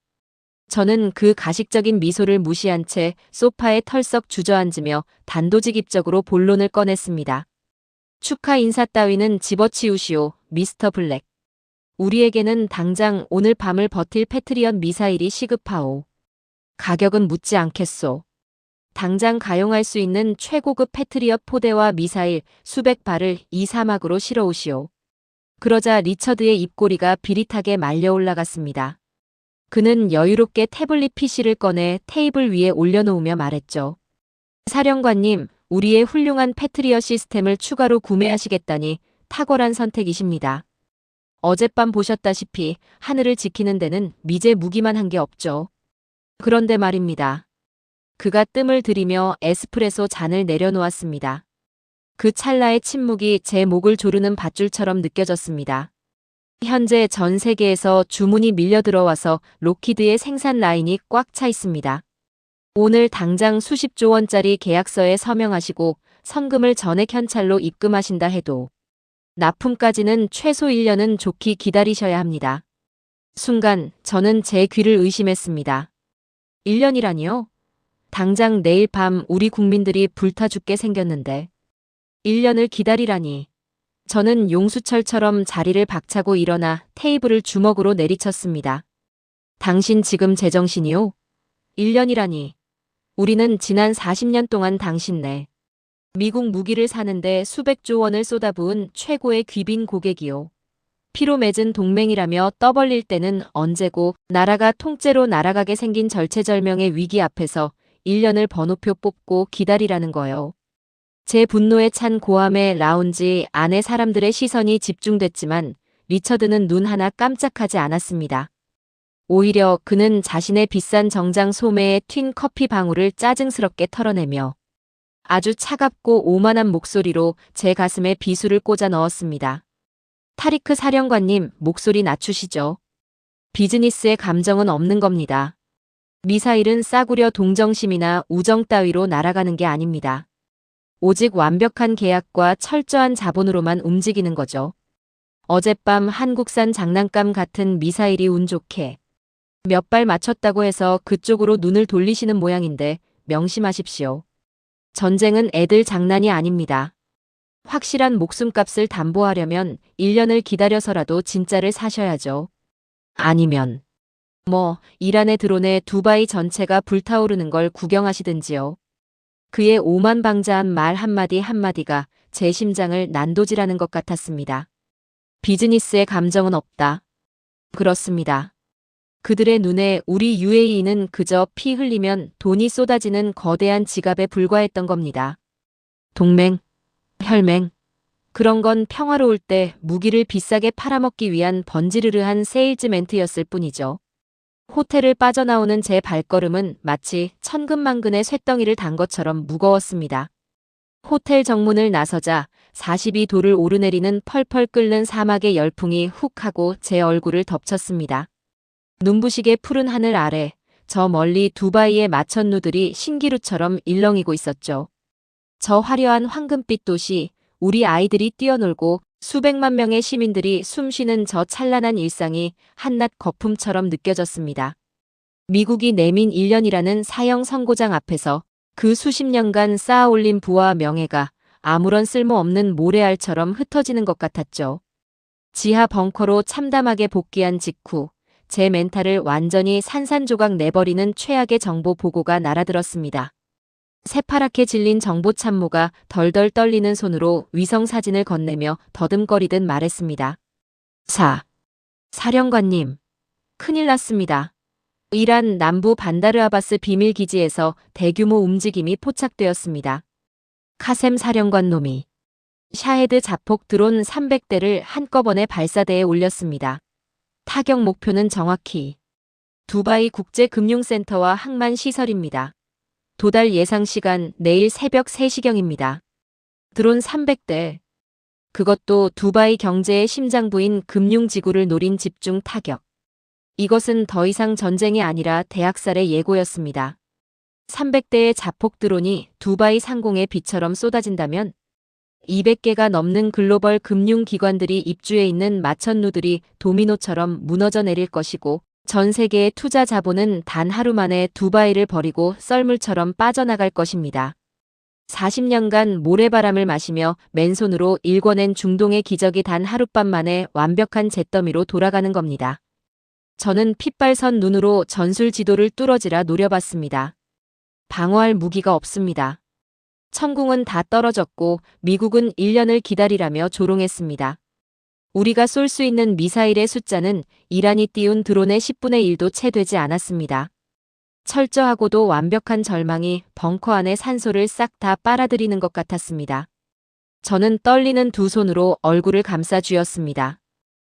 저는 그 가식적인 미소를 무시한 채 소파에 털썩 주저앉으며 단도직입적으로 본론을 꺼냈습니다. 축하 인사 따위는 집어치우시오, 미스터 블랙. 우리에게는 당장 오늘 밤을 버틸 패트리엇 미사일이 시급하오. 가격은 묻지 않겠소. 당장 가용할 수 있는 최고급 패트리엇 포대와 미사일 수백 발을 이 사막으로 실어오시오. 그러자 리처드의 입꼬리가 비릿하게 말려 올라갔습니다. 그는 여유롭게 태블릿 PC를 꺼내 테이블 위에 올려놓으며 말했죠. 사령관님, 우리의 훌륭한 패트리엇 시스템을 추가로 구매하시겠다니 탁월한 선택이십니다. 어젯밤 보셨다시피 하늘을 지키는 데는 미제 무기만 한 게 없죠. 그런데 말입니다. 그가 뜸을 들이며 에스프레소 잔을 내려놓았습니다. 그 찰나의 침묵이 제 목을 조르는 밧줄처럼 느껴졌습니다. 현재 전 세계에서 주문이 밀려 들어와서 로키드의 생산 라인이 꽉 차 있습니다. 오늘 당장 수십조 원짜리 계약서에 서명하시고 성금을 전액 현찰로 입금하신다 해도 납품까지는 최소 1년은 좋게 기다리셔야 합니다. 순간 저는 제 귀를 의심했습니다. 1년이라니요? 당장 내일 밤 우리 국민들이 불타 죽게 생겼는데 1년을 기다리라니. 저는 용수철처럼 자리를 박차고 일어나 테이블을 주먹으로 내리쳤습니다. 당신 지금 제정신이요? 1년이라니. 우리는 지난 40년 동안 당신네 미국 무기를 사는데 수백조 원을 쏟아부은 최고의 귀빈 고객이요. 피로 맺은 동맹이라며 떠벌릴 때는 언제고 나라가 통째로 날아가게 생긴 절체절명의 위기 앞에서 1년을 번호표 뽑고 기다리라는 거요. 제 분노에 찬 고함에 라운지 안에 사람들의 시선이 집중됐지만 리처드는 눈 하나 깜짝하지 않았습니다. 오히려 그는 자신의 비싼 정장 소매에 튄 커피 방울을 짜증스럽게 털어내며 아주 차갑고 오만한 목소리로 제 가슴에 비수를 꽂아 넣었습니다. 타리크 사령관님, 목소리 낮추시죠. 비즈니스의 감정은 없는 겁니다. 미사일은 싸구려 동정심이나 우정 따위로 날아가는 게 아닙니다. 오직 완벽한 계약과 철저한 자본으로만 움직이는 거죠. 어젯밤 한국산 장난감 같은 미사일이 운 좋게 몇 발 맞췄다고 해서 그쪽으로 눈을 돌리시는 모양인데 명심하십시오. 전쟁은 애들 장난이 아닙니다. 확실한 목숨값을 담보하려면 1년을 기다려서라도 진짜를 사셔야죠. 아니면 이란의 드론에 두바이 전체가 불타오르는 걸 구경하시든지요. 그의 오만방자한 말 한마디 한마디가 제 심장을 난도질하는 것 같았습니다. 비즈니스의 감정은 없다. 그렇습니다. 그들의 눈에 우리 UAE는 그저 피 흘리면 돈이 쏟아지는 거대한 지갑에 불과했던 겁니다. 동맹, 혈맹, 그런 건 평화로울 때 무기를 비싸게 팔아먹기 위한 번지르르한 세일즈멘트였을 뿐이죠. 호텔을 빠져나오는 제 발걸음은 마치 천근만근의 쇳덩이를 단 것처럼 무거웠습니다. 호텔 정문을 나서자 42도를 오르내리는 펄펄 끓는 사막의 열풍이 훅 하고 제 얼굴을 덮쳤습니다. 눈부시게 푸른 하늘 아래 저 멀리 두바이의 마천루들이 신기루처럼 일렁이고 있었죠. 저 화려한 황금빛 도시, 우리 아이들이 뛰어놀고 수백만 명의 시민들이 숨쉬는 저 찬란한 일상이 한낱 거품처럼 느껴졌습니다. 미국이 내민 1년이라는 사형 선고장 앞에서 그 수십 년간 쌓아올린 부와 명예가 아무런 쓸모없는 모래알처럼 흩어지는 것 같았죠. 지하 벙커로 참담하게 복귀한 직후 제 멘탈을 완전히 산산조각 내버리는 최악의 정보 보고가 날아들었습니다. 새파랗게 질린 정보참모가 덜덜 떨리는 손으로 위성사진을 건네며 더듬거리듯 말했습니다. 사령관님, 큰일 났습니다. 이란 남부 반다르 아바스 비밀기지에서 대규모 움직임이 포착되었습니다. 카셈 사령관 놈이 샤헤드 자폭 드론 300대를 한꺼번에 발사대에 올렸습니다. 타격 목표는 정확히 두바이 국제금융센터와 항만 시설입니다. 도달 예상 시간 내일 새벽 3시경입니다. 드론 300대. 그것도 두바이 경제의 심장부인 금융지구를 노린 집중 타격. 이것은 더 이상 전쟁이 아니라 대학살의 예고였습니다. 300대의 자폭 드론이 두바이 상공에 비처럼 쏟아진다면 200개가 넘는 글로벌 금융기관들이 입주해 있는 마천루들이 도미노처럼 무너져 내릴 것이고 전 세계의 투자 자본은 단 하루 만에 두바이를 버리고 썰물처럼 빠져나갈 것입니다. 40년간 모래바람을 마시며 맨손으로 일궈낸 중동의 기적이 단 하룻밤 만에 완벽한 잿더미로 돌아가는 겁니다. 저는 핏발선 눈으로 전술 지도를 뚫어지라 노려봤습니다. 방어할 무기가 없습니다. 천궁은 다 떨어졌고 미국은 1년을 기다리라며 조롱했습니다. 우리가 쏠 수 있는 미사일의 숫자는 이란이 띄운 드론의 10분의 1도 채 되지 않았습니다. 철저하고도 완벽한 절망이 벙커 안의 산소를 싹 다 빨아들이는 것 같았습니다. 저는 떨리는 두 손으로 얼굴을 감싸 쥐었습니다.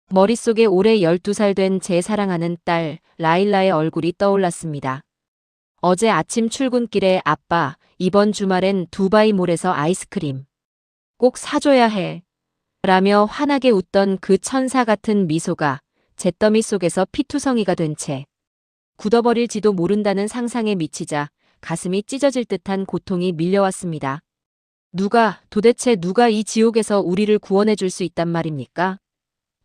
머릿속에 올해 12살 된 제 사랑하는 딸 라일라의 얼굴이 떠올랐습니다. 어제 아침 출근길에 아빠, 이번 주말엔 두바이몰에서 아이스크림 꼭 사줘야 해. 라며 환하게 웃던 그 천사 같은 미소가 잿더미 속에서 피투성이가 된 채 굳어버릴지도 모른다는 상상에 미치자 가슴이 찢어질 듯한 고통이 밀려왔습니다. 도대체 누가 이 지옥에서 우리를 구원해 줄 수 있단 말입니까?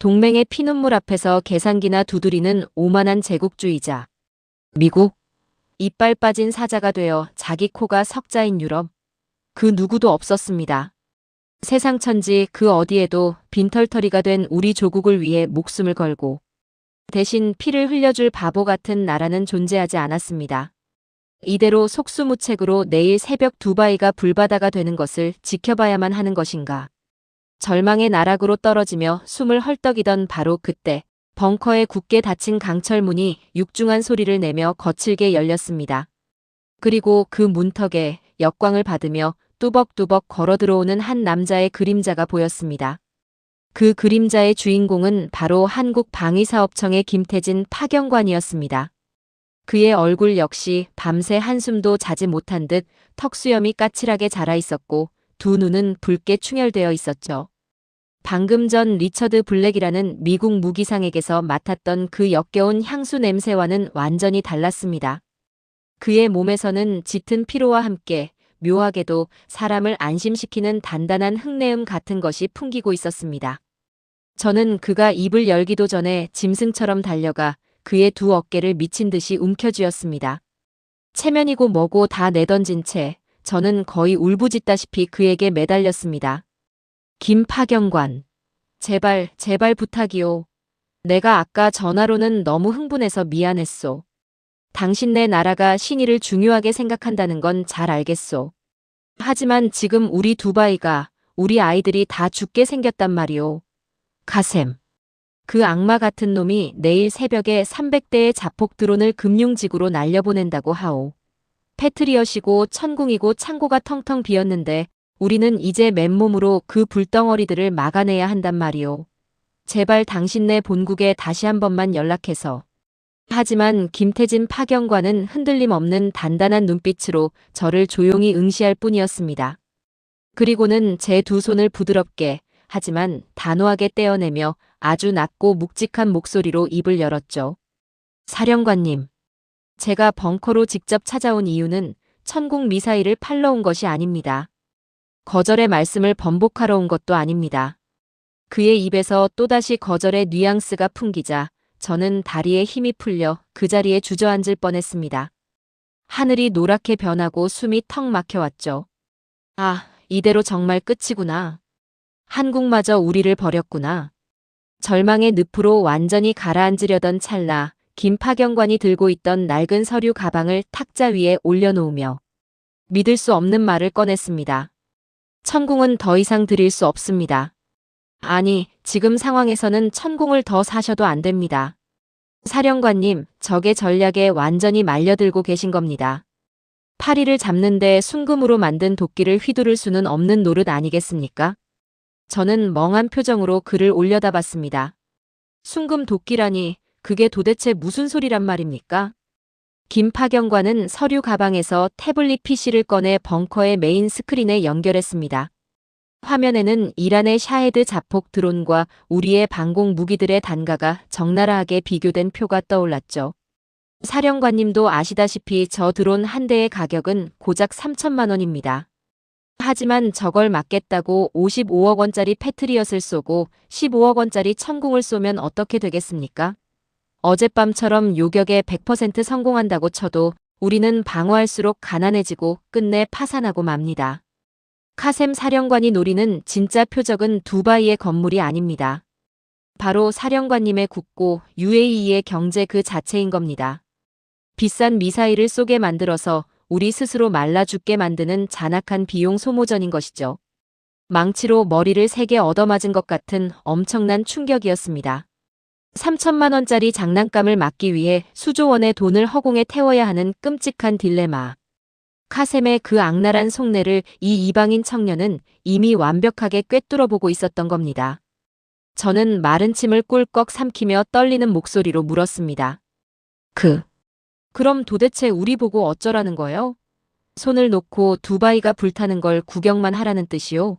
동맹의 피눈물 앞에서 계산기나 두드리는 오만한 제국주의자. 미국? 이빨 빠진 사자가 되어 자기 코가 석자인 유럽. 그 누구도 없었습니다. 세상 천지 그 어디에도 빈털터리가 된 우리 조국을 위해 목숨을 걸고 대신 피를 흘려줄 바보 같은 나라는 존재하지 않았습니다. 이대로 속수무책으로 내일 새벽 두바이가 불바다가 되는 것을 지켜봐야만 하는 것인가. 절망의 나락으로 떨어지며 숨을 헐떡이던 바로 그때 벙커에 굳게 닫힌 강철문이 육중한 소리를 내며 거칠게 열렸습니다. 그리고 그 문턱에 역광을 받으며 뚜벅뚜벅 걸어 들어오는 한 남자의 그림자가 보였습니다. 그 그림자의 주인공은 바로 한국방위사업청의 김태진 파견관이었습니다. 그의 얼굴 역시 밤새 한숨도 자지 못한 듯 턱수염이 까칠하게 자라 있었고 두 눈은 붉게 충혈되어 있었죠. 방금 전 리처드 블랙이라는 미국 무기상에게서 맡았던 그 역겨운 향수 냄새와는 완전히 달랐습니다. 그의 몸에서는 짙은 피로와 함께 묘하게도 사람을 안심시키는 단단한 흙내음 같은 것이 풍기고 있었습니다. 저는 그가 입을 열기도 전에 짐승처럼 달려가 그의 두 어깨를 미친 듯이 움켜쥐었습니다. 체면이고 뭐고 다 내던진 채 저는 거의 울부짖다시피 그에게 매달렸습니다. 김 파견관, 제발 부탁이오. 내가 아까 전화로는 너무 흥분해서 미안했소. 당신네 나라가 신의를 중요하게 생각한다는 건 잘 알겠소. 하지만 지금 우리 두바이가, 우리 아이들이 다 죽게 생겼단 말이오. 가셈. 그 악마 같은 놈이 내일 새벽에 300대의 자폭 드론을 금융지구로 날려보낸다고 하오. 패트리엇이고 천궁이고 창고가 텅텅 비었는데 우리는 이제 맨몸으로 그 불덩어리들을 막아내야 한단 말이오. 제발 당신네 본국에 다시 한 번만 연락해서. 하지만 김태진 파견관은 흔들림 없는 단단한 눈빛으로 저를 조용히 응시할 뿐이었습니다. 그리고는 제 두 손을 부드럽게 하지만 단호하게 떼어내며 아주 낮고 묵직한 목소리로 입을 열었죠. 사령관님, 제가 벙커로 직접 찾아온 이유는 천궁 미사일을 팔러 온 것이 아닙니다. 거절의 말씀을 번복하러 온 것도 아닙니다. 그의 입에서 또다시 거절의 뉘앙스가 풍기자 저는 다리에 힘이 풀려 그 자리에 주저앉을 뻔했습니다. 하늘이 노랗게 변하고 숨이 턱 막혀왔죠. 아, 이대로 정말 끝이구나. 한국마저 우리를 버렸구나. 절망의 늪으로 완전히 가라앉으려던 찰나 김 파견관이 들고 있던 낡은 서류 가방을 탁자 위에 올려놓으며 믿을 수 없는 말을 꺼냈습니다. 천궁은 더 이상 드릴 수 없습니다. 아니, 지금 상황에서는 천궁을 더 사셔도 안 됩니다. 사령관님, 적의 전략에 완전히 말려들고 계신 겁니다. 파리를 잡는데 순금으로 만든 도끼를 휘두를 수는 없는 노릇 아니겠습니까? 저는 멍한 표정으로 그를 올려다봤습니다. 순금 도끼라니, 그게 도대체 무슨 소리란 말입니까? 김 파견관은 서류 가방에서 태블릿 PC를 꺼내 벙커의 메인 스크린에 연결했습니다. 화면에는 이란의 샤헤드 자폭 드론과 우리의 방공 무기들의 단가가 적나라하게 비교된 표가 떠올랐죠. 사령관님도 아시다시피 저 드론 한 대의 가격은 고작 3천만 원입니다. 하지만 저걸 막겠다고 55억 원짜리 패트리엇을 쏘고 15억 원짜리 천궁을 쏘면 어떻게 되겠습니까? 어젯밤처럼 요격에 100% 성공한다고 쳐도 우리는 방어할수록 가난해지고 끝내 파산하고 맙니다. 카셈 사령관이 노리는 진짜 표적은 두바이의 건물이 아닙니다. 바로 사령관님의 국고 UAE의 경제 그 자체인 겁니다. 비싼 미사일을 쏘게 만들어서 우리 스스로 말라 죽게 만드는 잔악한 비용 소모전인 것이죠. 망치로 머리를 3개 얻어맞은 것 같은 엄청난 충격이었습니다. 3천만 원짜리 장난감을 막기 위해 수조 원의 돈을 허공에 태워야 하는 끔찍한 딜레마. 카셈의 그 악랄한 속내를 이 이방인 청년은 이미 완벽하게 꿰뚫어보고 있었던 겁니다. 저는 마른 침을 꿀꺽 삼키며 떨리는 목소리로 물었습니다. 그럼 도대체 우리 보고 어쩌라는 거예요? 손을 놓고 두바이가 불타는 걸 구경만 하라는 뜻이요?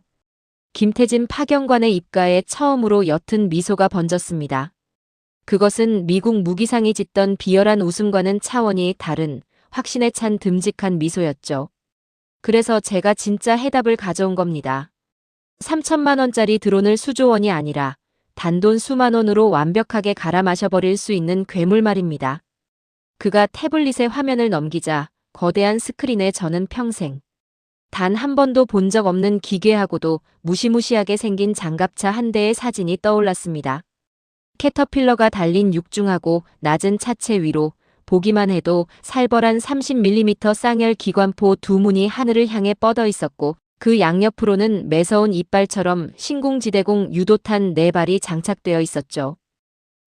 김태진 파견관의 입가에 처음으로 옅은 미소가 번졌습니다. 그것은 미국 무기상이 짓던 비열한 웃음과는 차원이 다른 확신에 찬 듬직한 미소였죠. 그래서 제가 진짜 해답을 가져온 겁니다. 3천만 원짜리 드론을 수조 원이 아니라 단돈 수만 원으로 완벽하게 갈아 마셔버릴 수 있는 괴물 말입니다. 그가 태블릿의 화면을 넘기자 거대한 스크린에 저는 평생 단 한 번도 본 적 없는 기괴하고도 무시무시하게 생긴 장갑차 한 대의 사진이 떠올랐습니다. 캐터필러가 달린 육중하고 낮은 차체 위로 보기만 해도 살벌한 30mm 쌍열 기관포 두 문이 하늘을 향해 뻗어 있었고 그 양옆으로는 매서운 이빨처럼 신궁지대공 유도탄 4발이 장착되어 있었죠.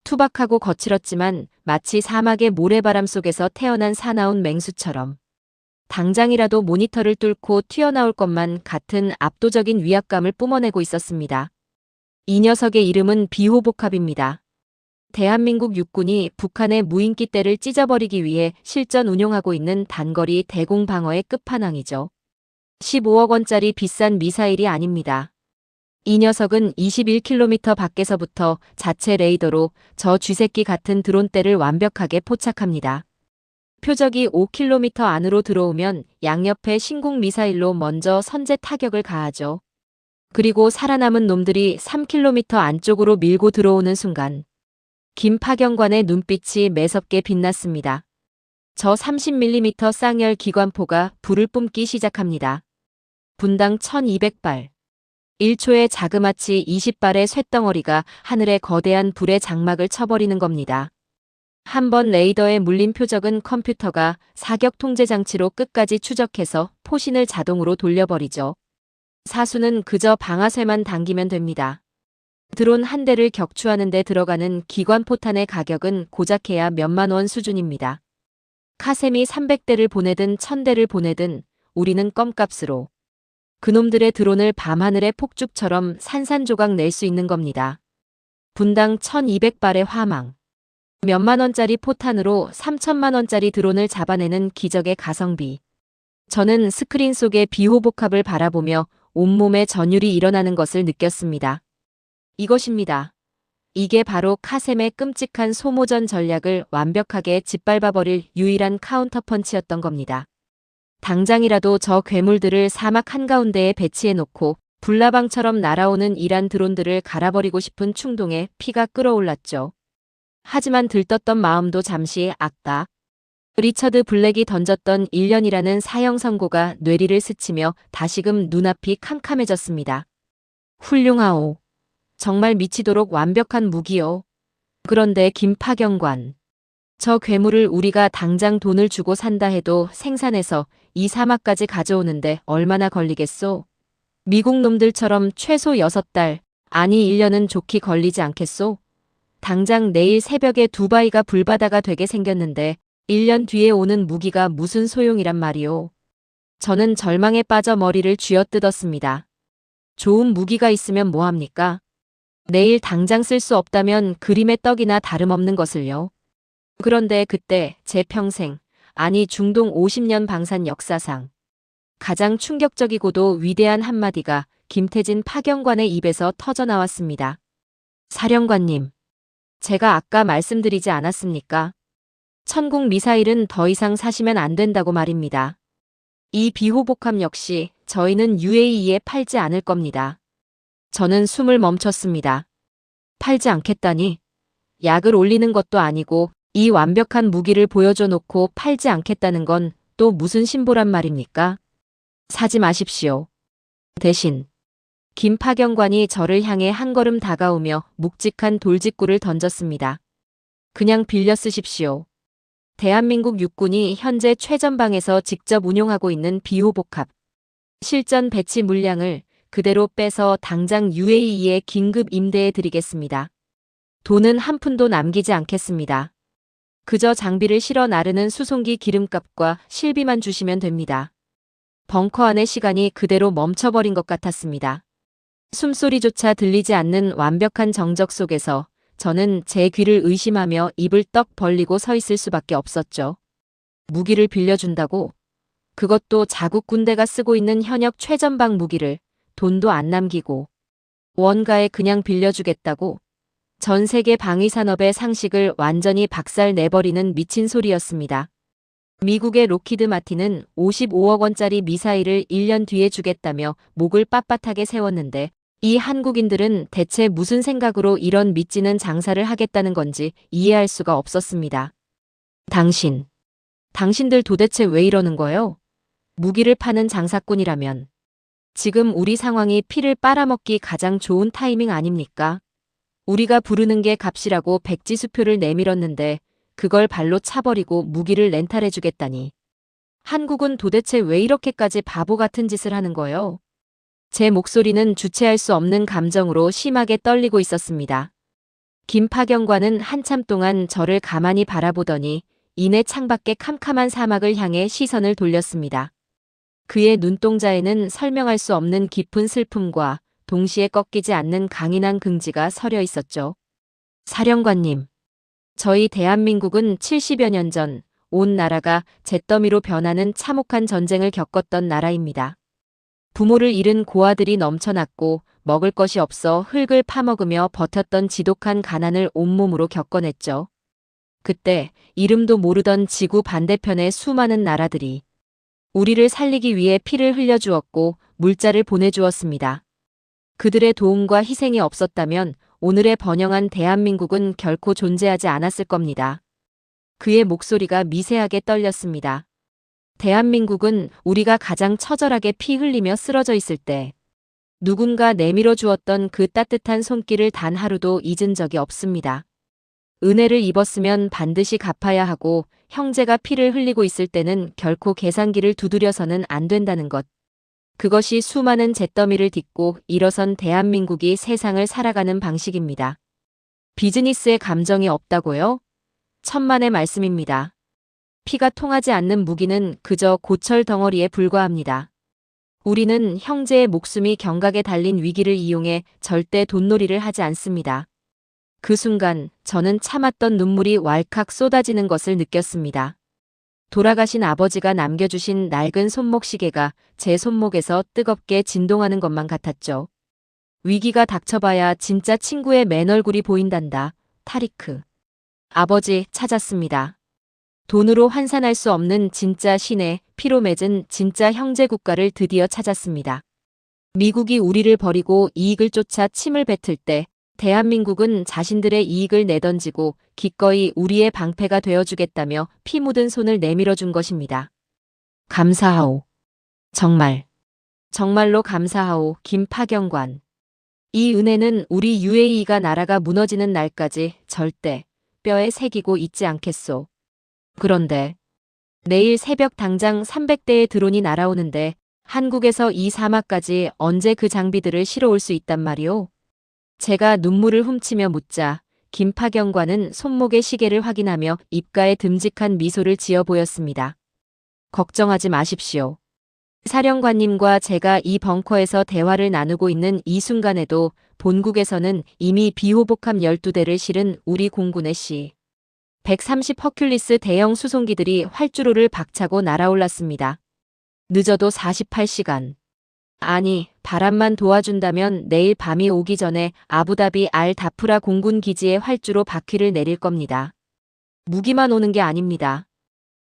투박하고 거칠었지만 마치 사막의 모래바람 속에서 태어난 사나운 맹수처럼 당장이라도 모니터를 뚫고 튀어나올 것만 같은 압도적인 위압감을 뿜어내고 있었습니다. 이 녀석의 이름은 비호복합입니다. 대한민국 육군이 북한의 무인기대를 찢어버리기 위해 실전 운용하고 있는 단거리 대공 방어의 끝판왕이죠. 15억 원짜리 비싼 미사일이 아닙니다. 이 녀석은 21km 밖에서부터 자체 레이더로 저 쥐새끼 같은 드론대를 완벽하게 포착합니다. 표적이 5km 안으로 들어오면 양옆에 신궁 미사일로 먼저 선제 타격을 가하죠. 그리고 살아남은 놈들이 3km 안쪽으로 밀고 들어오는 순간 김 파경관의 눈빛이 매섭게 빛났습니다. 저 30mm 쌍열 기관포가 불을 뿜기 시작합니다. 분당 1200발. 1초에 자그마치 20발의 쇳덩어리가 하늘에 거대한 불의 장막을 쳐버리는 겁니다. 한 번 레이더에 물린 표적은 컴퓨터가 사격 통제 장치로 끝까지 추적해서 포신을 자동으로 돌려버리죠. 사수는 그저 방아쇠만 당기면 됩니다. 드론 한 대를 격추하는 데 들어가는 기관포탄의 가격은 고작해야 몇만 원 수준입니다. 카셈이 300대를 보내든 1000대를 보내든 우리는 껌값으로 그놈들의 드론을 밤하늘의 폭죽처럼 산산조각 낼 수 있는 겁니다. 분당 1200발의 화망. 몇만 원짜리 포탄으로 3천만 원짜리 드론을 잡아내는 기적의 가성비. 저는 스크린 속의 비호복합을 바라보며 온몸에 전율이 일어나는 것을 느꼈습니다. 이것입니다. 이게 바로 카셈의 끔찍한 소모전 전략을 완벽하게 짓밟아버릴 유일한 카운터펀치였던 겁니다. 당장이라도 저 괴물들을 사막 한가운데에 배치해놓고 불나방처럼 날아오는 이란 드론들을 갈아버리고 싶은 충동에 피가 끓어올랐죠. 하지만 들떴던 마음도 잠시 악다. 리처드 블랙이 던졌던 1년이라는 사형 선고가 뇌리를 스치며 다시금 눈앞이 캄캄해졌습니다. 훌륭하오. 정말 미치도록 완벽한 무기요. 그런데 김파경관. 저 괴물을 우리가 당장 돈을 주고 산다 해도 생산해서 이 사막까지 가져오는데 얼마나 걸리겠소? 미국 놈들처럼 최소 6달, 아니 1년은 좋게 걸리지 않겠소? 당장 내일 새벽에 두바이가 불바다가 되게 생겼는데 1년 뒤에 오는 무기가 무슨 소용이란 말이오. 저는 절망에 빠져 머리를 쥐어뜯었습니다. 좋은 무기가 있으면 뭐합니까? 내일 당장 쓸 수 없다면 그림의 떡이나 다름없는 것을요. 그런데 그때 제 평생, 아니 중동 50년 방산 역사상 가장 충격적이고도 위대한 한마디가 김태진 파경관의 입에서 터져나왔습니다. 사령관님, 제가 아까 말씀드리지 않았습니까? 천궁 미사일은 더 이상 사시면 안 된다고 말입니다. 이 비호복함 역시 저희는 UAE에 팔지 않을 겁니다. 저는 숨을 멈췄습니다. 팔지 않겠다니? 약을 올리는 것도 아니고 이 완벽한 무기를 보여줘 놓고 팔지 않겠다는 건 또 무슨 신보란 말입니까? 사지 마십시오. 대신 김파경관이 저를 향해 한 걸음 다가오며 묵직한 돌직구를 던졌습니다. 그냥 빌려 쓰십시오. 대한민국 육군이 현재 최전방에서 직접 운용하고 있는 비호복합 실전 배치 물량을 그대로 빼서 당장 UAE에 긴급 임대해 드리겠습니다. 돈은 한 푼도 남기지 않겠습니다. 그저 장비를 실어 나르는 수송기 기름값과 실비만 주시면 됩니다. 벙커 안의 시간이 그대로 멈춰버린 것 같았습니다. 숨소리조차 들리지 않는 완벽한 정적 속에서 저는 제 귀를 의심하며 입을 떡 벌리고 서 있을 수밖에 없었죠. 무기를 빌려준다고? 그것도 자국 군대가 쓰고 있는 현역 최전방 무기를 돈도 안 남기고 원가에 그냥 빌려주겠다고? 전 세계 방위산업의 상식을 완전히 박살 내버리는 미친 소리였습니다. 미국의 로키드 마틴은 55억 원짜리 미사일을 1년 뒤에 주겠다며 목을 빳빳하게 세웠는데 이 한국인들은 대체 무슨 생각으로 이런 미치는 장사를 하겠다는 건지 이해할 수가 없었습니다. 당신들 도대체 왜 이러는 거예요? 무기를 파는 장사꾼이라면 지금 우리 상황이 피를 빨아먹기 가장 좋은 타이밍 아닙니까? 우리가 부르는 게 값이라고 백지수표를 내밀었는데 그걸 발로 차버리고 무기를 렌탈해주겠다니. 한국은 도대체 왜 이렇게까지 바보 같은 짓을 하는 거예요? 제 목소리는 주체할 수 없는 감정으로 심하게 떨리고 있었습니다. 김파경관은 한참 동안 저를 가만히 바라보더니 이내 창밖의 캄캄한 사막을 향해 시선을 돌렸습니다. 그의 눈동자에는 설명할 수 없는 깊은 슬픔과 동시에 꺾이지 않는 강인한 긍지가 서려 있었죠. 사령관님, 저희 대한민국은 70여 년 전 온 나라가 잿더미로 변하는 참혹한 전쟁을 겪었던 나라입니다. 부모를 잃은 고아들이 넘쳐났고 먹을 것이 없어 흙을 파먹으며 버텼던 지독한 가난을 온몸으로 겪어냈죠. 그때 이름도 모르던 지구 반대편의 수많은 나라들이 우리를 살리기 위해 피를 흘려주었고 물자를 보내주었습니다. 그들의 도움과 희생이 없었다면 오늘의 번영한 대한민국은 결코 존재하지 않았을 겁니다. 그의 목소리가 미세하게 떨렸습니다. 대한민국은 우리가 가장 처절하게 피 흘리며 쓰러져 있을 때 누군가 내밀어 주었던 그 따뜻한 손길을 단 하루도 잊은 적이 없습니다. 은혜를 입었으면 반드시 갚아야 하고 형제가 피를 흘리고 있을 때는 결코 계산기를 두드려서는 안 된다는 것. 그것이 수많은 잿더미를 딛고 일어선 대한민국이 세상을 살아가는 방식입니다. 비즈니스에 감정이 없다고요? 천만의 말씀입니다. 피가 통하지 않는 무기는 그저 고철 덩어리에 불과합니다. 우리는 형제의 목숨이 경각에 달린 위기를 이용해 절대 돈놀이를 하지 않습니다. 그 순간 저는 참았던 눈물이 왈칵 쏟아지는 것을 느꼈습니다. 돌아가신 아버지가 남겨주신 낡은 손목시계가 제 손목에서 뜨겁게 진동하는 것만 같았죠. 위기가 닥쳐봐야 진짜 친구의 맨 얼굴이 보인단다. 타리크. 아버지 찾았습니다. 돈으로 환산할 수 없는 진짜 신의 피로 맺은 진짜 형제 국가를 드디어 찾았습니다. 미국이 우리를 버리고 이익을 쫓아 침을 뱉을 때 대한민국은 자신들의 이익을 내던지고 기꺼이 우리의 방패가 되어주겠다며 피 묻은 손을 내밀어 준 것입니다. 감사하오. 정말로 감사하오, 김파경관. 이 은혜는 우리 UAE가 나라가 무너지는 날까지 절대 뼈에 새기고 잊지 않겠소. 그런데 내일 새벽 당장 300대의 드론이 날아오는데 한국에서 이 사막까지 언제 그 장비들을 실어올 수 있단 말이오? 제가 눈물을 훔치며 묻자 김파경관은 손목의 시계를 확인하며 입가에 듬직한 미소를 지어 보였습니다. 걱정하지 마십시오. 사령관님과 제가 이 벙커에서 대화를 나누고 있는 이 순간에도 본국에서는 이미 비호복합 12대를 실은 우리 공군의 C-130 허큘리스 대형 수송기들이 활주로를 박차고 날아올랐습니다. 늦어도 48시간. 아니, 바람만 도와준다면 내일 밤이 오기 전에 아부다비 알 다프라 공군 기지에 활주로 바퀴를 내릴 겁니다. 무기만 오는 게 아닙니다.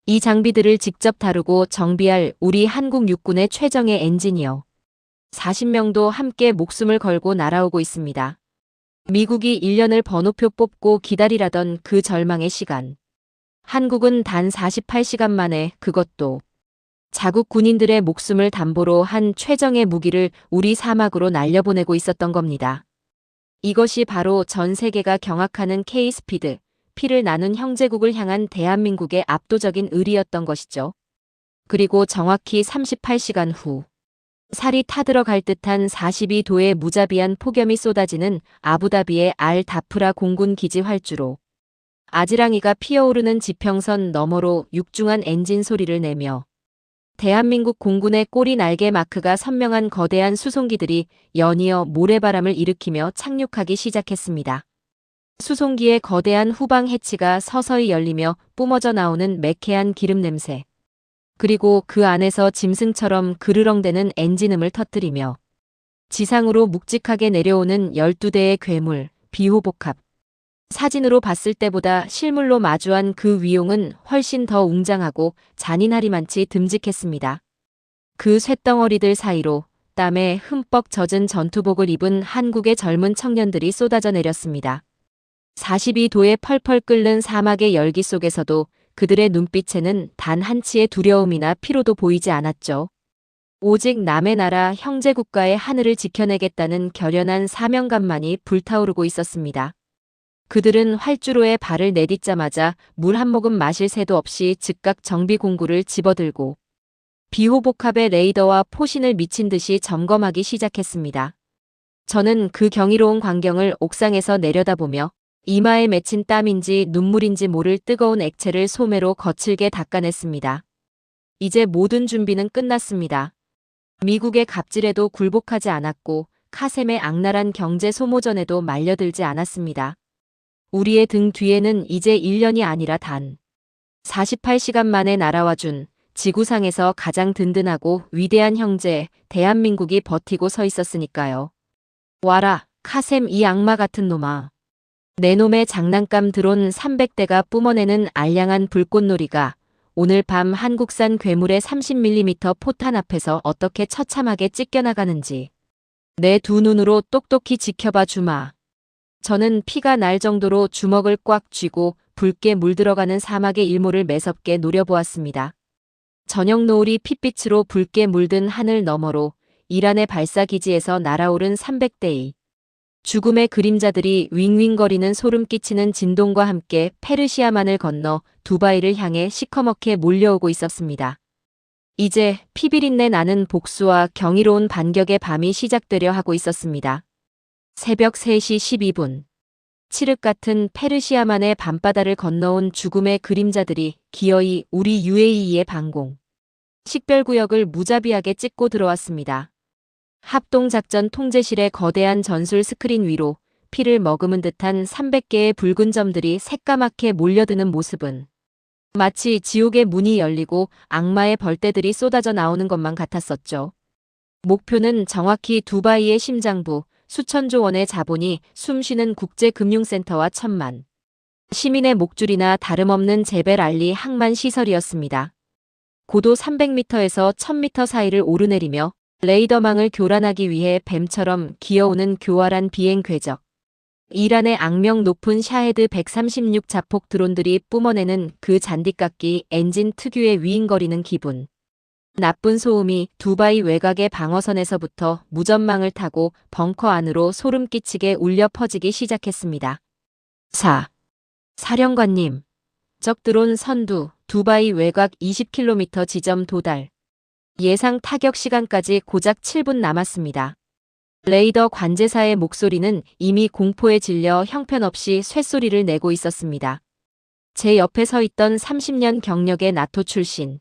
이 장비들을 직접 다루고 정비할 우리 한국 육군의 최정예 엔지니어 40명도 함께 목숨을 걸고 날아오고 있습니다. 미국이 1년을 번호표 뽑고 기다리라던 그 절망의 시간. 한국은 단 48시간 만에 그것도 자국 군인들의 목숨을 담보로 한 최정의 무기를 우리 사막으로 날려보내고 있었던 겁니다. 이것이 바로 전 세계가 경악하는 K-스피드, 피를 나눈 형제국을 향한 대한민국의 압도적인 의리였던 것이죠. 그리고 정확히 38시간 후, 살이 타들어갈 듯한 42도의 무자비한 폭염이 쏟아지는 아부다비의 알 다프라 공군 기지 활주로. 아지랑이가 피어오르는 지평선 너머로 육중한 엔진 소리를 내며 대한민국 공군의 꼬리 날개 마크가 선명한 거대한 수송기들이 연이어 모래바람을 일으키며 착륙하기 시작했습니다. 수송기의 거대한 후방 해치가 서서히 열리며 뿜어져 나오는 매캐한 기름 냄새. 그리고 그 안에서 짐승처럼 그르렁대는 엔진음을 터뜨리며 지상으로 묵직하게 내려오는 12대의 괴물, 비호복합. 사진으로 봤을 때보다 실물로 마주한 그 위용은 훨씬 더 웅장하고 잔인하리만치 듬직했습니다. 그 쇳덩어리들 사이로 땀에 흠뻑 젖은 전투복을 입은 한국의 젊은 청년들이 쏟아져 내렸습니다. 42도에 펄펄 끓는 사막의 열기 속에서도 그들의 눈빛에는 단 한치의 두려움이나 피로도 보이지 않았죠. 오직 남의 나라 형제국가의 하늘을 지켜내겠다는 결연한 사명감만이 불타오르고 있었습니다. 그들은 활주로에 발을 내딛자마자 물 한 모금 마실 새도 없이 즉각 정비 공구를 집어들고 비호복합의 레이더와 포신을 미친 듯이 점검하기 시작했습니다. 저는 그 경이로운 광경을 옥상에서 내려다보며 이마에 맺힌 땀인지 눈물인지 모를 뜨거운 액체를 소매로 거칠게 닦아냈습니다. 이제 모든 준비는 끝났습니다. 미국의 갑질에도 굴복하지 않았고 카셈의 악랄한 경제 소모전에도 말려들지 않았습니다. 우리의 등 뒤에는 이제 1년이 아니라 단 48시간 만에 날아와준 지구상에서 가장 든든하고 위대한 형제 대한민국이 버티고 서 있었으니까요. 와라, 카셈 이 악마 같은 놈아. 내 놈의 장난감 드론 300대가 뿜어내는 알량한 불꽃놀이가 오늘 밤 한국산 괴물의 30mm 포탄 앞에서 어떻게 처참하게 찢겨나가는지 내 두 눈으로 똑똑히 지켜봐 주마. 저는 피가 날 정도로 주먹을 꽉 쥐고 붉게 물들어가는 사막의 일몰을 매섭게 노려보았습니다. 저녁 노을이 핏빛으로 붉게 물든 하늘 너머로 이란의 발사기지에서 날아오른 300대의 죽음의 그림자들이 윙윙거리는 소름 끼치는 진동과 함께 페르시아만을 건너 두바이를 향해 시커멓게 몰려오고 있었습니다. 이제 피비린내 나는 복수와 경이로운 반격의 밤이 시작되려 하고 있었습니다. 새벽 3시 12분. 칠흑 같은 페르시아만의 밤바다를 건너온 죽음의 그림자들이 기어이 우리 UAE의 방공 식별구역을 무자비하게 찍고 들어왔습니다. 합동작전 통제실의 거대한 전술 스크린 위로 피를 머금은 듯한 300개의 붉은 점들이 새까맣게 몰려드는 모습은 마치 지옥의 문이 열리고 악마의 벌떼들이 쏟아져 나오는 것만 같았었죠. 목표는 정확히 두바이의 심장부, 수천조 원의 자본이 숨쉬는 국제금융센터와 천만 시민의 목줄이나 다름없는 제벨 알리 항만 시설이었습니다. 고도 300m에서 1000m 사이를 오르내리며 레이더망을 교란하기 위해 뱀처럼 기어오는 교활한 비행 궤적. 이란의 악명 높은 샤헤드 136 자폭 드론들이 뿜어내는 그 잔디깎기 엔진 특유의 위잉거리는 기분. 나쁜 소음이 두바이 외곽의 방어선에서부터 무전망을 타고 벙커 안으로 소름 끼치게 울려 퍼지기 시작했습니다. 사령관님. 적 드론 선두, 두바이 외곽 20km 지점 도달. 예상 타격 시간까지 고작 7분 남았습니다. 레이더 관제사의 목소리는 이미 공포에 질려 형편없이 쇳소리를 내고 있었습니다. 제 옆에 서 있던 30년 경력의 나토 출신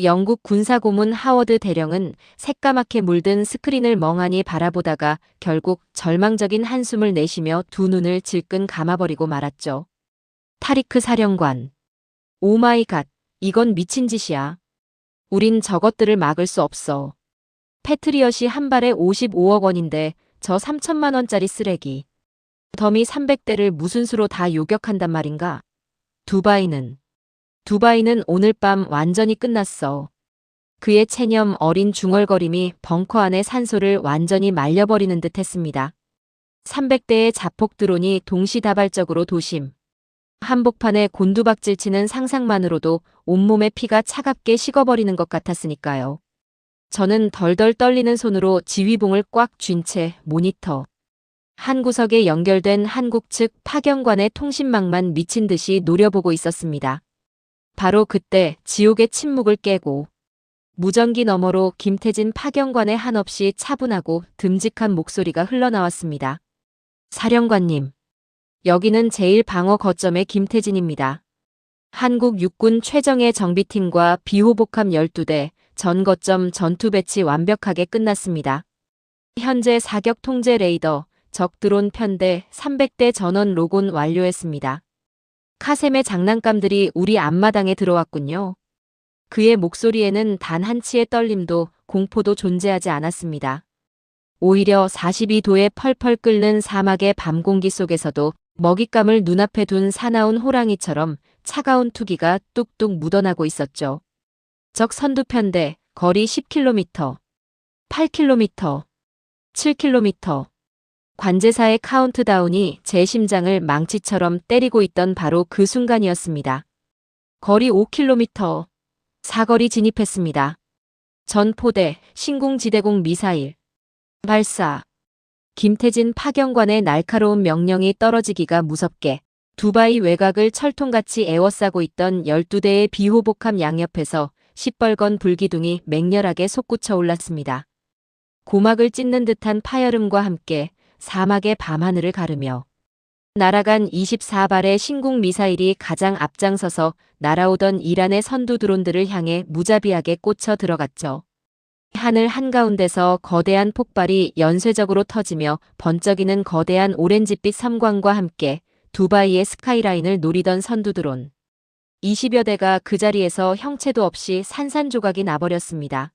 영국 군사고문 하워드 대령은 새까맣게 물든 스크린을 멍하니 바라보다가 결국 절망적인 한숨을 내쉬며 두 눈을 질끈 감아버리고 말았죠. 타리크 사령관. 오마이 갓, 이건 미친 짓이야. 우린 저것들을 막을 수 없어. 패트리엇이 한 발에 55억 원인데 저 3천만 원짜리 쓰레기. 더미 300대를 무슨 수로 다 요격한단 말인가? 두바이는 오늘 밤 완전히 끝났어. 그의 체념 어린 중얼거림이 벙커 안의 산소를 완전히 말려버리는 듯 했습니다. 300대의 자폭 드론이 동시다발적으로 도심. 한복판에 곤두박질 치는 상상만으로도 온몸의 피가 차갑게 식어버리는 것 같았으니까요. 저는 덜덜 떨리는 손으로 지휘봉을 꽉 쥔 채 모니터 한 구석에 연결된 한국 측 파견관의 통신망만 미친 듯이 노려보고 있었습니다. 바로 그때 지옥의 침묵을 깨고 무전기 너머로 김태진 파견관의 한없이 차분하고 듬직한 목소리가 흘러나왔습니다. 사령관님, 여기는 제1방어 거점의 김태진입니다. 한국 육군 최정예 정비팀과 비호복함 12대 전 거점 전투 배치 완벽하게 끝났습니다. 현재 사격 통제 레이더, 적 드론 편대 300대 전원 로곤 완료했습니다. 카셈의 장난감들이 우리 앞마당에 들어왔군요. 그의 목소리에는 단 한치의 떨림도 공포도 존재하지 않았습니다. 오히려 42도에 펄펄 끓는 사막의 밤 공기 속에서도 먹잇감을 눈앞에 둔 사나운 호랑이처럼 차가운 투기가 뚝뚝 묻어나고 있었죠. 적 선두편대, 거리 10km, 8km, 7km. 관제사의 카운트다운이 제 심장을 망치처럼 때리고 있던 바로 그 순간이었습니다. 거리 5km. 사거리 진입했습니다. 전포대, 신궁지대공 미사일. 발사. 김태진 파견관의 날카로운 명령이 떨어지기가 무섭게 두바이 외곽을 철통같이 에워싸고 있던 12대의 비호복함 양옆에서 시뻘건 불기둥이 맹렬하게 솟구쳐 올랐습니다. 고막을 찢는 듯한 파열음과 함께 사막의 밤하늘을 가르며 날아간 24발의 신궁 미사일이 가장 앞장서서 날아오던 이란의 선두 드론들을 향해 무자비하게 꽂혀 들어갔죠. 하늘 한가운데서 거대한 폭발이 연쇄적으로 터지며 번쩍이는 거대한 오렌지빛 섬광과 함께 두바이의 스카이라인을 노리던 선두 드론. 20여 대가 그 자리에서 형체도 없이 산산조각이 나버렸습니다.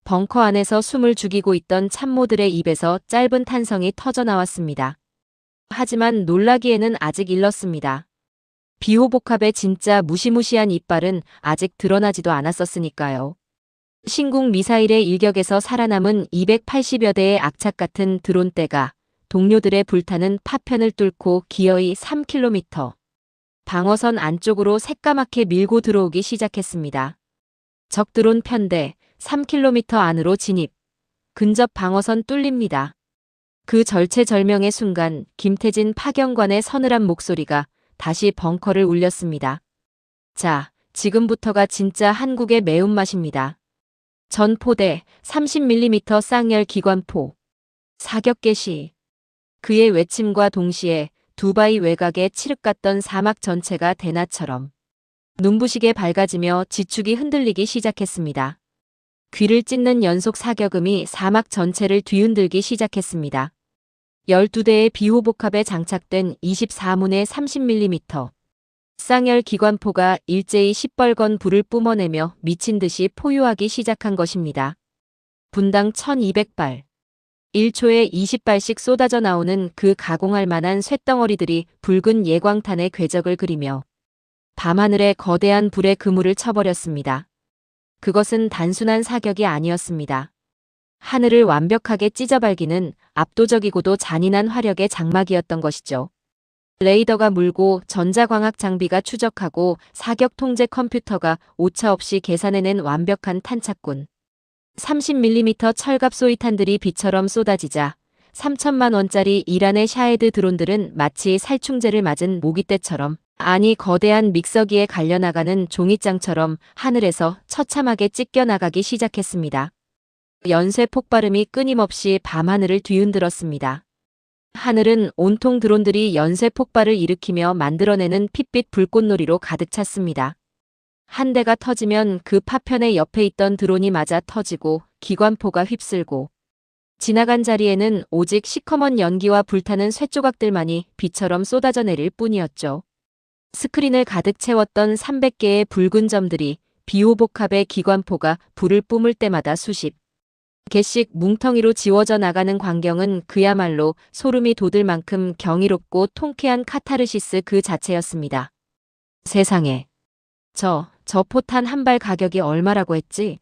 벙커 안에서 숨을 죽이고 있던 참모들의 입에서 짧은 탄성이 터져 나왔습니다. 하지만 놀라기에는 아직 일렀습니다. 비호복합의 진짜 무시무시한 이빨은 아직 드러나지도 않았었으니까요. 신궁 미사일의 일격에서 살아남은 280여 대의 악착 같은 드론대가 동료들의 불타는 파편을 뚫고 기어이 3km. 방어선 안쪽으로 새까맣게 밀고 들어오기 시작했습니다. 적 드론 편대 3km 안으로 진입. 근접 방어선 뚫립니다. 그 절체절명의 순간 김태진 파견관의 서늘한 목소리가 다시 벙커를 울렸습니다. 자, 지금부터가 진짜 한국의 매운맛입니다. 전포대 30mm 쌍열 기관포. 사격 개시. 그의 외침과 동시에 두바이 외곽에 칠흑 같던 사막 전체가 대낮처럼 눈부시게 밝아지며 지축이 흔들리기 시작했습니다. 귀를 찢는 연속 사격음이 사막 전체를 뒤흔들기 시작했습니다. 12대의 비호복합에 장착된 24문의 30mm 쌍열 기관포가 일제히 시뻘건 불을 뿜어내며 미친 듯이 포효하기 시작한 것입니다. 분당 1200발. 1초에 20발씩 쏟아져 나오는 그 가공할 만한 쇳덩어리들이 붉은 예광탄의 궤적을 그리며 밤하늘에 거대한 불의 그물을 쳐버렸습니다. 그것은 단순한 사격이 아니었습니다. 하늘을 완벽하게 찢어발기는 압도적이고도 잔인한 화력의 장막이었던 것이죠. 레이더가 물고 전자광학 장비가 추적하고 사격 통제 컴퓨터가 오차없이 계산해낸 완벽한 탄착군. 30mm 철갑 소위탄들이 비처럼 쏟아지자 3천만 원짜리 이란의 샤헤드 드론들은 마치 살충제를 맞은 모기떼처럼, 아니 거대한 믹서기에 갈려나가는 종이장처럼 하늘에서 처참하게 찢겨나가기 시작했습니다. 연쇄 폭발음이 끊임없이 밤하늘을 뒤흔들었습니다. 하늘은 온통 드론들이 연쇄 폭발을 일으키며 만들어내는 핏빛 불꽃놀이로 가득 찼습니다. 한 대가 터지면 그 파편의 옆에 있던 드론이 맞아 터지고 기관포가 휩쓸고 지나간 자리에는 오직 시커먼 연기와 불타는 쇳조각들만이 비처럼 쏟아져 내릴 뿐이었죠. 스크린을 가득 채웠던 300개의 붉은 점들이 비호복합의 기관포가 불을 뿜을 때마다 수십 개씩 뭉텅이로 지워져 나가는 광경은 그야말로 소름이 돋을 만큼 경이롭고 통쾌한 카타르시스 그 자체였습니다. 세상에. 저 포탄 한 발 가격이 얼마라고 했지?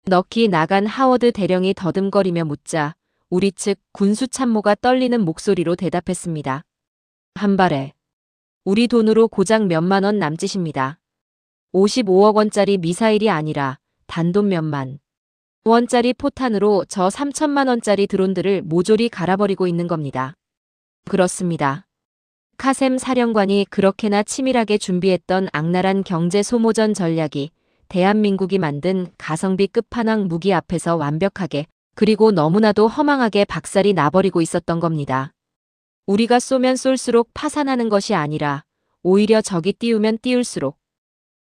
넋이 나간 하워드 대령이 더듬거리며 묻자 우리 측 군수 참모가 떨리는 목소리로 대답했습니다. 한 발에 우리 돈으로 고작 몇만 원 남짓입니다. 55억 원짜리 미사일이 아니라 단돈 몇만 원짜리 포탄으로 저 3천만 원짜리 드론들을 모조리 갈아버리고 있는 겁니다. 그렇습니다. 카셈 사령관이 그렇게나 치밀하게 준비했던 악랄한 경제 소모전 전략이 대한민국이 만든 가성비 끝판왕 무기 앞에서 완벽하게 그리고 너무나도 허망하게 박살이 나버리고 있었던 겁니다. 우리가 쏘면 쏠수록 파산하는 것이 아니라 오히려 적이 띄우면 띄울수록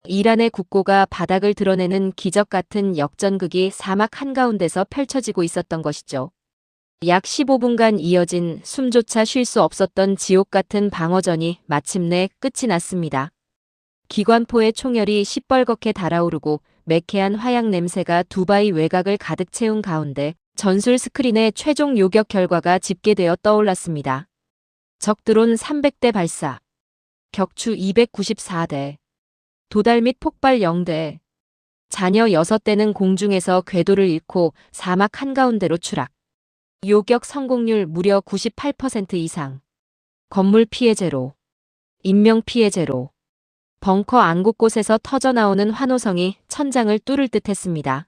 이란의 국고가 바닥을 드러내는 기적 같은 역전극이 사막 한가운데서 펼쳐지고 있었던 것이죠. 약 15분간 이어진 숨조차 쉴 수 없었던 지옥 같은 방어전이 마침내 끝이 났습니다. 기관포의 총열이 시뻘겋게 달아오르고 매캐한 화약 냄새가 두바이 외곽을 가득 채운 가운데 전술 스크린의 최종 요격 결과가 집계되어 떠올랐습니다. 적 드론 300대 발사, 격추 294대, 도달 및 폭발 0대, 자녀 6대는 공중에서 궤도를 잃고 사막 한가운데로 추락. 요격 성공률 무려 98% 이상. 건물 피해 제로, 인명 피해 제로. 벙커 안 곳곳에서 터져나오는 환호성이 천장을 뚫을 듯 했습니다.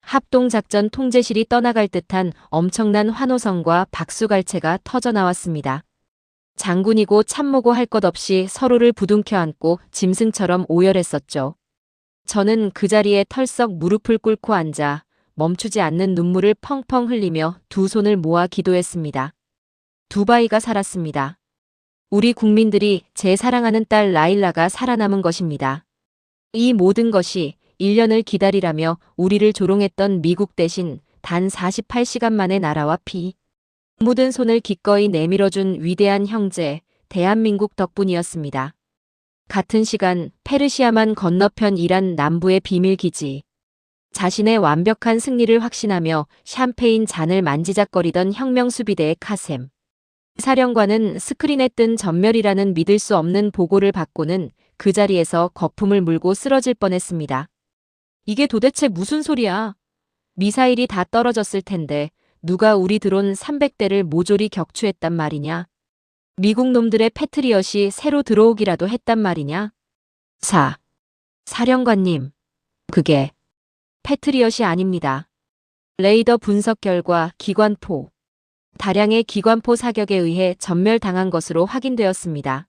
합동작전 통제실이 떠나갈 듯한 엄청난 환호성과 박수갈채가 터져나왔습니다. 장군이고 참모고 할 것 없이 서로를 부둥켜 안고 짐승처럼 오열했었죠. 저는 그 자리에 털썩 무릎을 꿇고 앉아 멈추지 않는 눈물을 펑펑 흘리며 두 손을 모아 기도했습니다. 두바이가 살았습니다. 우리 국민들이 제 사랑하는 딸 라일라가 살아남은 것입니다. 이 모든 것이 1년을 기다리라며 우리를 조롱했던 미국 대신 단 48시간 만에 나라와 피 묻은 손을 기꺼이 내밀어준 위대한 형제, 대한민국 덕분이었습니다. 같은 시간 페르시아만 건너편 이란 남부의 비밀기지. 자신의 완벽한 승리를 확신하며 샴페인 잔을 만지작거리던 혁명수비대의 카셈 사령관은 스크린에 뜬 전멸이라는 믿을 수 없는 보고를 받고는 그 자리에서 거품을 물고 쓰러질 뻔했습니다. 이게 도대체 무슨 소리야? 미사일이 다 떨어졌을 텐데 누가 우리 드론 300대를 모조리 격추했단 말이냐? 미국 놈들의 패트리엇이 새로 들어오기라도 했단 말이냐? 사령관님, 그게 패트리엇이 아닙니다. 레이더 분석 결과 기관포, 다량의 기관포 사격에 의해 전멸당한 것으로 확인되었습니다.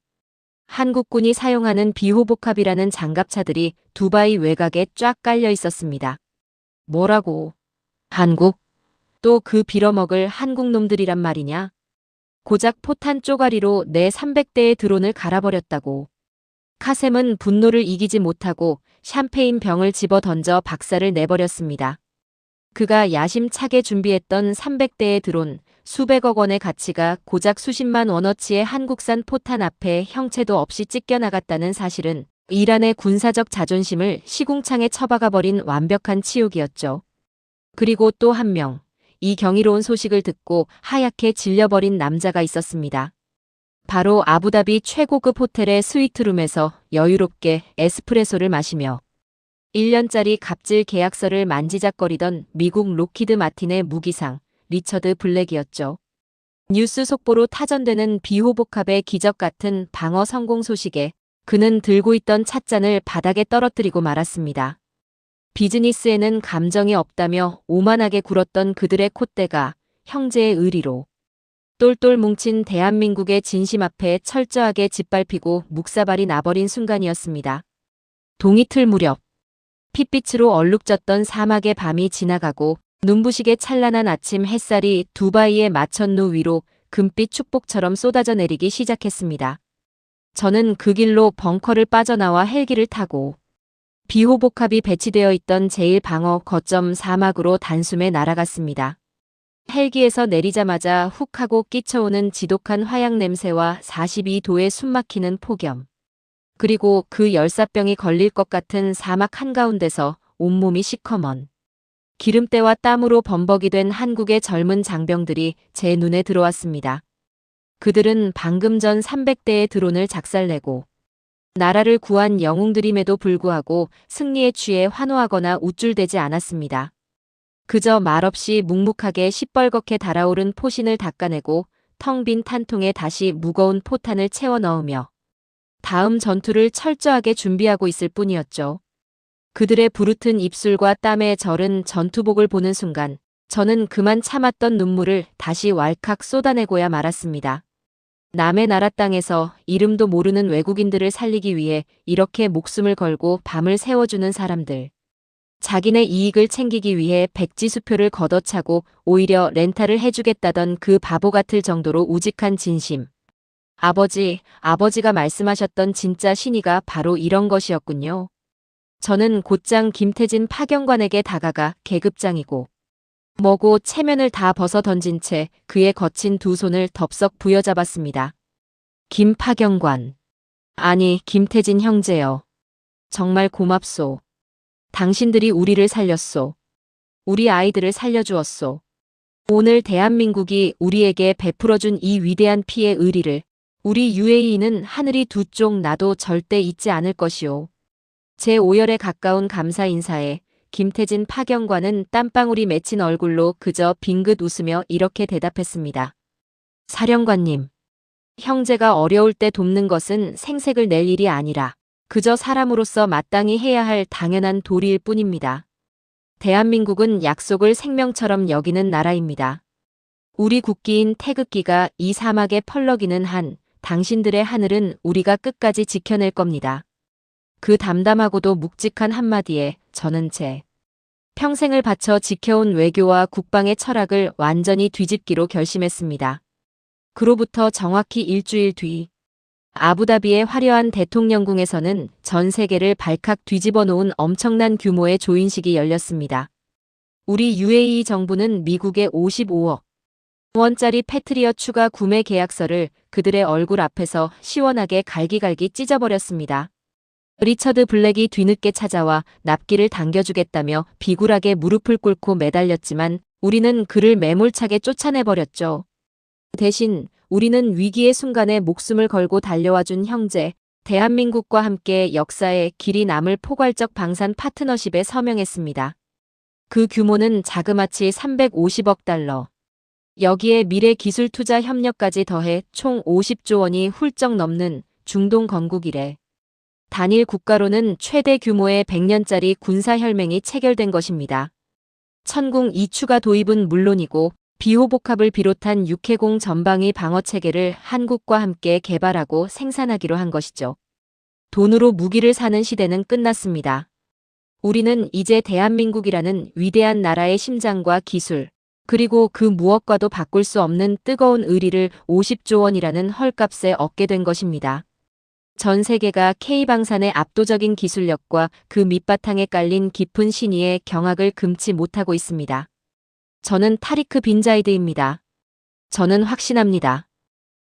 한국군이 사용하는 비호복합이라는 장갑차들이 두바이 외곽에 쫙 깔려 있었습니다. 뭐라고? 한국? 또 그 빌어먹을 한국 놈들이란 말이냐? 고작 포탄 쪼가리로 내 300대의 드론을 갈아버렸다고. 카셈은 분노를 이기지 못하고 샴페인 병을 집어 던져 박살을 내버렸습니다. 그가 야심차게 준비했던 300대의 드론, 수백억 원의 가치가 고작 수십만 원어치의 한국산 포탄 앞에 형체도 없이 찢겨나갔다는 사실은 이란의 군사적 자존심을 시궁창에 처박아버린 완벽한 치욕이었죠. 그리고 또 한 명, 이 경이로운 소식을 듣고 하얗게 질려버린 남자가 있었습니다. 바로 아부다비 최고급 호텔의 스위트룸에서 여유롭게 에스프레소를 마시며 1년짜리 갑질 계약서를 만지작거리던 미국 록히드 마틴의 무기상 리처드 블랙이었죠. 뉴스 속보로 타전되는 비호복합의 기적 같은 방어 성공 소식에 그는 들고 있던 찻잔을 바닥에 떨어뜨리고 말았습니다. 비즈니스에는 감정이 없다며 오만하게 굴었던 그들의 콧대가 형제의 의리로 똘똘 뭉친 대한민국의 진심 앞에 철저하게 짓밟히고 묵사발이 나버린 순간이었습니다. 동이틀 무렵 핏빛으로 얼룩졌던 사막의 밤이 지나가고 눈부시게 찬란한 아침 햇살이 두바이의 마천루 위로 금빛 축복처럼 쏟아져 내리기 시작했습니다. 저는 그 길로 벙커를 빠져나와 헬기를 타고 비호복합이 배치되어 있던 제1방어 거점 사막으로 단숨에 날아갔습니다. 헬기에서 내리자마자 훅 하고 끼쳐오는 지독한 화약 냄새와 42도의 숨막히는 폭염. 그리고 그 열사병이 걸릴 것 같은 사막 한가운데서 온몸이 시커먼 기름때와 땀으로 범벅이 된 한국의 젊은 장병들이 제 눈에 들어왔습니다. 그들은 방금 전 300대의 드론을 작살내고 나라를 구한 영웅들임에도 불구하고 승리에 취해 환호하거나 우쭐대지 않았습니다. 그저 말없이 묵묵하게 시뻘겋게 달아오른 포신을 닦아내고 텅 빈 탄통에 다시 무거운 포탄을 채워 넣으며 다음 전투를 철저하게 준비하고 있을 뿐이었죠. 그들의 부르튼 입술과 땀에 절은 전투복을 보는 순간 저는 그만 참았던 눈물을 다시 왈칵 쏟아내고야 말았습니다. 남의 나라 땅에서 이름도 모르는 외국인들을 살리기 위해 이렇게 목숨을 걸고 밤을 새워주는 사람들. 자기네 이익을 챙기기 위해 백지수표를 걷어차고 오히려 렌탈을 해주겠다던 그 바보 같을 정도로 우직한 진심. 아버지가 말씀하셨던 진짜 신의가 바로 이런 것이었군요. 저는 곧장 김태진 파경관에게 다가가 계급장이고 뭐고 체면을 다 벗어 던진 채 그의 거친 두 손을 덥석 부여잡았습니다. 김 파경관. 아니, 김태진 형제여. 정말 고맙소. 당신들이 우리를 살렸소. 우리 아이들을 살려주었소. 오늘 대한민국이 우리에게 베풀어준 이 위대한 피의 의리를 우리 UAE는 하늘이 두 쪽 나도 절대 잊지 않을 것이오. 제 오열에 가까운 감사 인사에 김태진 파경관은 땀방울이 맺힌 얼굴로 그저 빙긋 웃으며 이렇게 대답했습니다. 사령관님, 형제가 어려울 때 돕는 것은 생색을 낼 일이 아니라 그저 사람으로서 마땅히 해야 할 당연한 도리일 뿐입니다. 대한민국은 약속을 생명처럼 여기는 나라입니다. 우리 국기인 태극기가 이 사막에 펄럭이는 한 당신들의 하늘은 우리가 끝까지 지켜낼 겁니다. 그 담담하고도 묵직한 한마디에 저는 제 평생을 바쳐 지켜온 외교와 국방의 철학을 완전히 뒤집기로 결심했습니다. 그로부터 정확히 일주일 뒤 아부다비의 화려한 대통령궁에서는 전 세계를 발칵 뒤집어 놓은 엄청난 규모의 조인식이 열렸습니다. 우리 UAE 정부는 미국의 55억 원짜리 패트리엇 추가 구매 계약서를 그들의 얼굴 앞에서 시원하게 갈기갈기 찢어버렸습니다. 리처드 블랙이 뒤늦게 찾아와 납기를 당겨주겠다며 비굴하게 무릎을 꿇고 매달렸지만 우리는 그를 매몰차게 쫓아내버렸죠. 대신 우리는 위기의 순간에 목숨을 걸고 달려와준 형제, 대한민국과 함께 역사에 길이 남을 포괄적 방산 파트너십에 서명했습니다. 그 규모는 자그마치 350억 달러. 여기에 미래 기술 투자 협력까지 더해 총 50조 원이 훌쩍 넘는 중동 건국 이래 단일 국가로는 최대 규모의 100년짜리 군사혈맹이 체결된 것입니다. 천궁 2추가 도입은 물론이고 비호복합을 비롯한 육해공 전방위 방어체계를 한국과 함께 개발하고 생산하기로 한 것이죠. 돈으로 무기를 사는 시대는 끝났습니다. 우리는 이제 대한민국이라는 위대한 나라의 심장과 기술, 그리고 그 무엇과도 바꿀 수 없는 뜨거운 의리를 50조 원이라는 헐값에 얻게 된 것입니다. 전 세계가 K방산의 압도적인 기술력과 그 밑바탕에 깔린 깊은 신의의 경악을 금치 못하고 있습니다. 저는 타리크 빈 자이드입니다. 저는 확신합니다.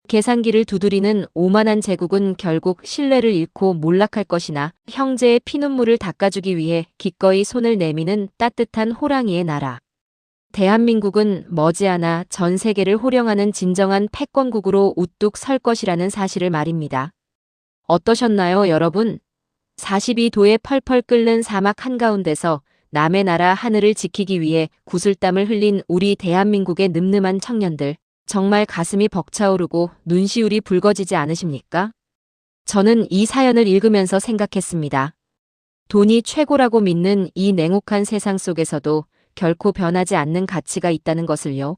계산기를 두드리는 오만한 제국은 결국 신뢰를 잃고 몰락할 것이나 형제의 피눈물을 닦아주기 위해 기꺼이 손을 내미는 따뜻한 호랑이의 나라. 대한민국은 머지않아 전 세계를 호령하는 진정한 패권국으로 우뚝 설 것이라는 사실을 말입니다. 어떠셨나요, 여러분? 42도에 펄펄 끓는 사막 한가운데서 남의 나라 하늘을 지키기 위해 구슬땀을 흘린 우리 대한민국의 늠름한 청년들, 정말 가슴이 벅차오르고 눈시울이 붉어지지 않으십니까? 저는 이 사연을 읽으면서 생각했습니다. 돈이 최고라고 믿는 이 냉혹한 세상 속에서도 결코 변하지 않는 가치가 있다는 것을요.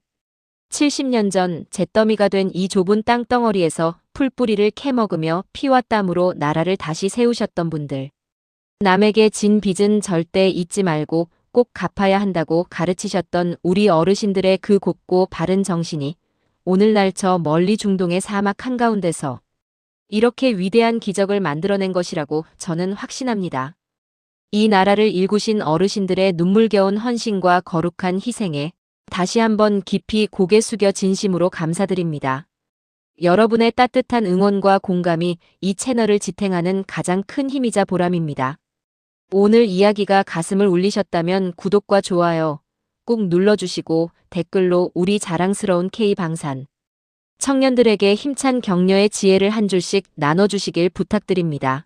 70년 전 잿더미가 된 이 좁은 땅덩어리에서 풀뿌리를 캐먹으며 피와 땀으로 나라를 다시 세우셨던 분들. 남에게 진 빚은 절대 잊지 말고 꼭 갚아야 한다고 가르치셨던 우리 어르신들의 그 곱고 바른 정신이 오늘날 저 멀리 중동의 사막 한가운데서 이렇게 위대한 기적을 만들어낸 것이라고 저는 확신합니다. 이 나라를 일구신 어르신들의 눈물겨운 헌신과 거룩한 희생에 다시 한번 깊이 고개 숙여 진심으로 감사드립니다. 여러분의 따뜻한 응원과 공감이 이 채널을 지탱하는 가장 큰 힘이자 보람입니다. 오늘 이야기가 가슴을 울리셨다면 구독과 좋아요 꼭 눌러주시고 댓글로 우리 자랑스러운 K방산 청년들에게 힘찬 격려의 지혜를 한 줄씩 나눠주시길 부탁드립니다.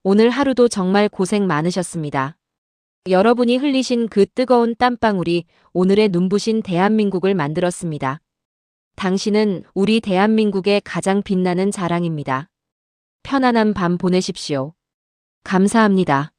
오늘 하루도 정말 고생 많으셨습니다. 여러분이 흘리신 그 뜨거운 땀방울이 오늘의 눈부신 대한민국을 만들었습니다. 당신은 우리 대한민국의 가장 빛나는 자랑입니다. 편안한 밤 보내십시오. 감사합니다.